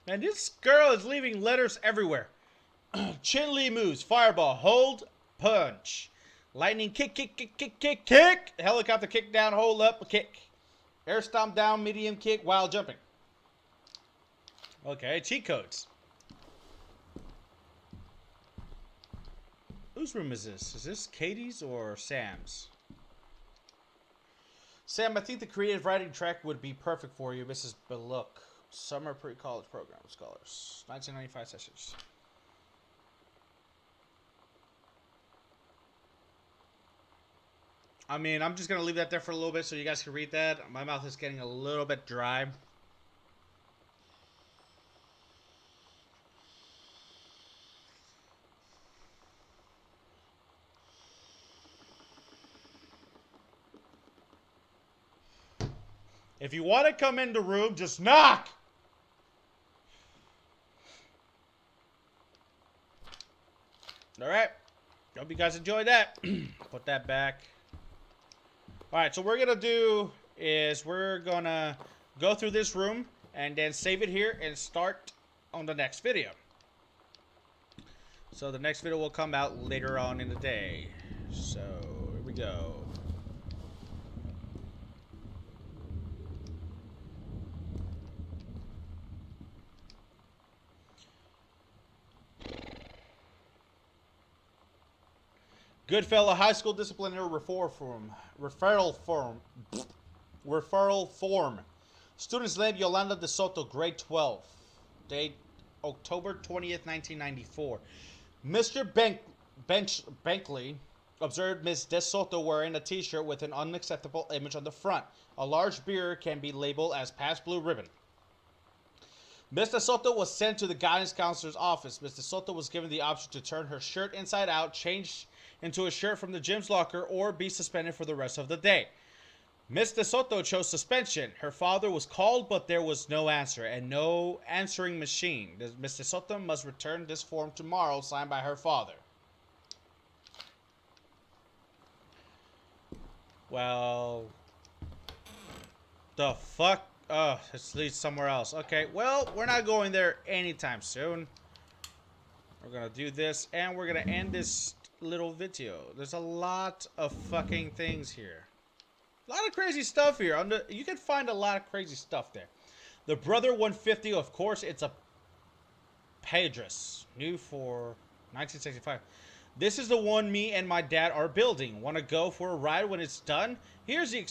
S1: Man, this girl is leaving letters everywhere. Chin Lee moves, fireball, hold, punch. Lightning kick, kick, kick, kick, kick, kick. Helicopter kick down, hold up, kick. Air stomp down, medium kick, while jumping. Okay, cheat codes. Whose room is this? Is this Katie's or Sam's? Sam, I think the creative writing track would be perfect for you, Mrs. Belook. Summer pre-college program scholars. 1995 sessions. I mean, I'm just going to leave that there for a little bit so you guys can read that. My mouth is getting a little bit dry. If you want to come in the room, just knock! Alright. Hope you guys enjoyed that. Put that back. Alright, so what we're going to do is we're going to go through this room and then save it here and start on the next video. So the next video will come out later on in the day. So, here we go. Goodfellow High School Disciplinary Referral Form. Student's name Yolanda De Soto, grade 12. Date October 20th, 1994. Mr. Bankley observed Ms. De Soto wearing a t-shirt with an unacceptable image on the front. A large beer can be labeled as past blue ribbon. Ms. De Soto was sent to the guidance counselor's office. Ms. De Soto was given the option to turn her shirt inside out, change into a shirt from the gym's locker, or be suspended for the rest of the day. Ms. De Soto chose suspension. Her father was called, but there was no answer and no answering machine. Ms. De Soto must return this form tomorrow, signed by her father. Well, the fuck? Oh, it leads somewhere else. Okay, well, we're not going there anytime soon. We're gonna do this, and we're gonna end this little video. There's a lot of fucking things here. A lot of crazy stuff here. You can find a lot of crazy stuff there. The Brother 150, of course, it's a Pedras. New for 1965. This is the one me and my dad are building. Want to go for a ride when it's done? Here's the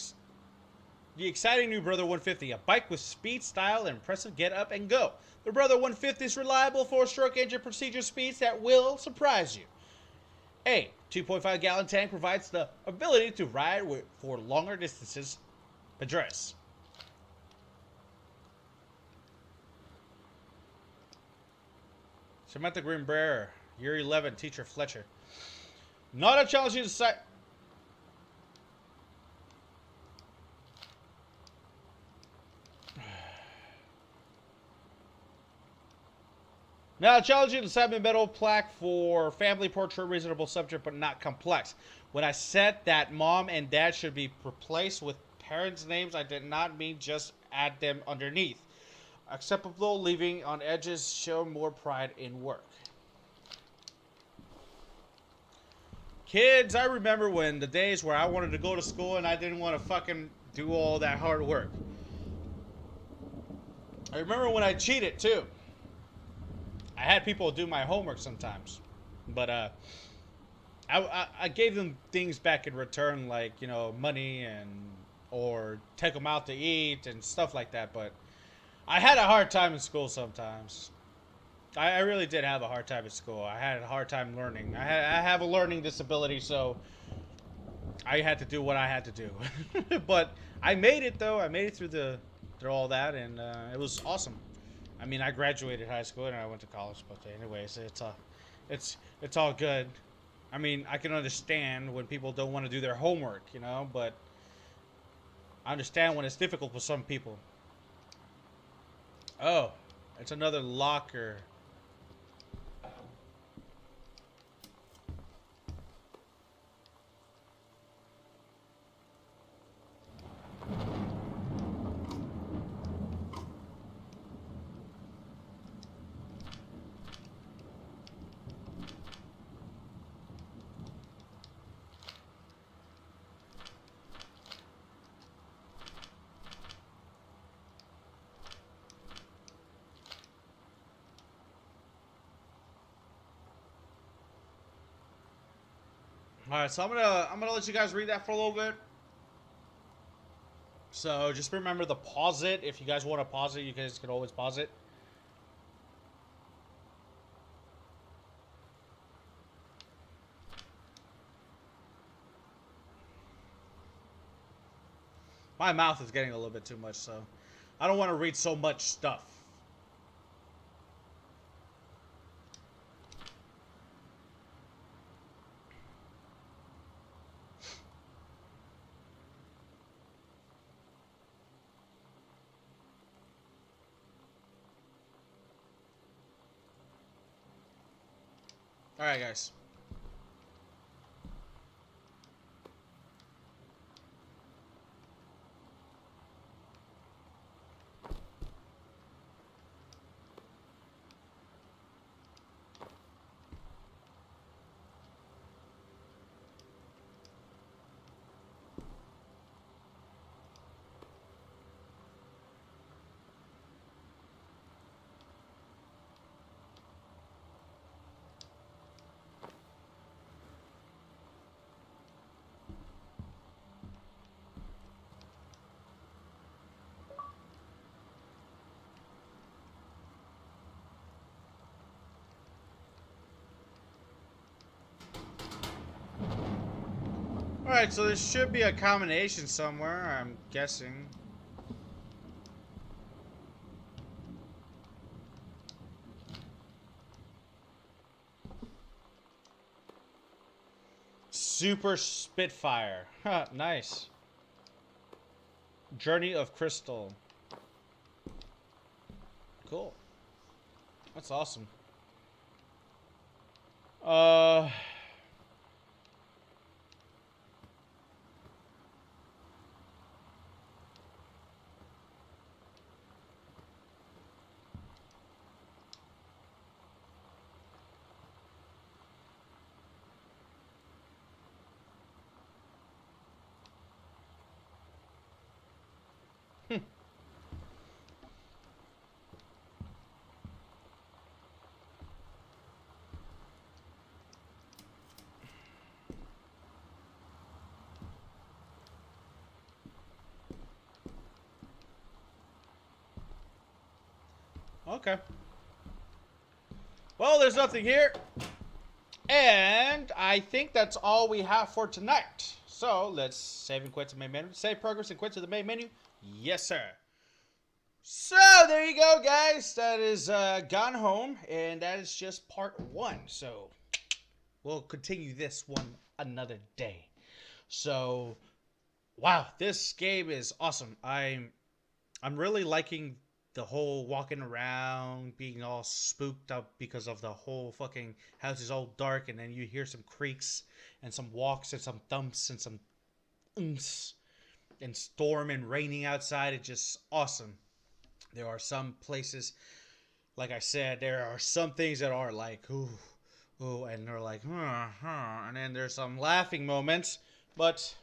S1: exciting new Brother 150. A bike with speed, style, and impressive get up and go. The Brother 150 is reliable 4-stroke engine procedure speeds that will surprise you. A 2.5 gallon tank provides the ability to ride for longer distances. Address. Samantha Green Bear, year 11, teacher Fletcher. Not a challenging site. Now, challenging the Simon Metal plaque for family portrait, reasonable subject, but not complex. When I said that mom and dad should be replaced with parents' names, I did not mean just add them underneath. Acceptable, leaving on edges, show more pride in work. Kids, I remember when the days where I wanted to go to school and I didn't want to fucking do all that hard work. I remember when I cheated, too. I had people do my homework sometimes, but I gave them things back in return, like, you know, money or take them out to eat and stuff like that. But I had a hard time in school sometimes. I really did have a hard time in school. I had a hard time learning. I have a learning disability, so I had to do what I had to do. But I made it, though. I made it through all that, and it was awesome. I mean, I graduated high school and I went to college, but anyways, it's all good. I mean, I can understand when people don't want to do their homework, you know, but I understand when it's difficult for some people. Oh, it's another locker. All right, so I'm gonna let you guys read that for a little bit. So just remember to pause it. If you guys want to pause it, you guys can always pause it. My mouth is getting a little bit too much, so I don't want to read so much stuff. Alright, guys. Alright, so there should be a combination somewhere, I'm guessing. Super Spitfire. Huh, nice. Journey of Crystal. Cool. That's awesome. Okay. Well, there's nothing here. And I think that's all we have for tonight. So let's save and quit to the main menu. Save progress and quit to the main menu. Yes, sir. So there you go, guys. That is Gone Home. And that is just part 1. So we'll continue this one another day. So, wow, this game is awesome. I'm really liking the whole walking around, being all spooked up because of the whole fucking house is all dark, and then you hear some creaks and some walks and some thumps and some oomps and storm and raining outside. It's just awesome. There are some places, like I said, there are some things that are like, ooh, ooh, and they're like, and then there's some laughing moments, but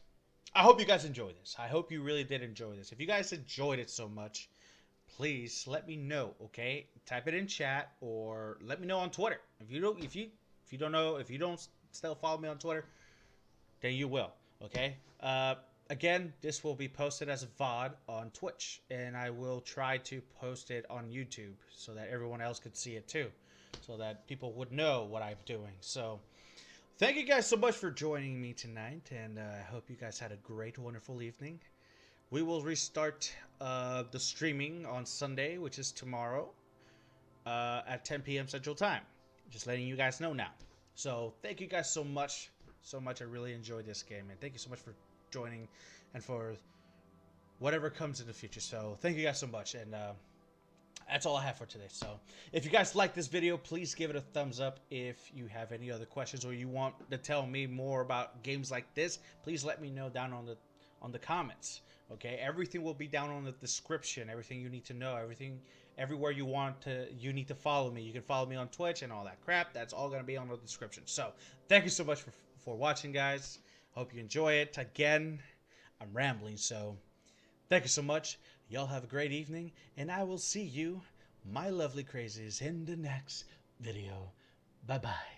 S1: I hope you guys enjoy this. I hope you really did enjoy this. If you guys enjoyed it so much, please let me know, okay? Type it in chat or let me know on Twitter. If you don't still follow me on Twitter, then you will, okay? Again, this will be posted as a VOD on Twitch, and I will try to post it on YouTube so that everyone else could see it too, so that people would know what I'm doing. So, thank you guys so much for joining me tonight, and I hope you guys had a great, wonderful evening. We will restart the streaming on Sunday, which is tomorrow, at 10 p.m. Central Time. Just letting you guys know now. So, thank you guys so much. So much. I really enjoyed this game. And thank you so much for joining and for whatever comes in the future. So, thank you guys so much. And that's all I have for today. So, if you guys like this video, please give it a thumbs up. If you have any other questions or you want to tell me more about games like this, please let me know down on the comments. Okay, everything will be down on the description. Everything you need to know, everywhere you need to follow me. You can follow me on Twitch and all that crap. That's all gonna be on the description. So, thank you so much for watching, guys. Hope you enjoy it. Again, I'm rambling, so thank you so much. Y'all have a great evening, and I will see you, my lovely crazies, in the next video. Bye bye.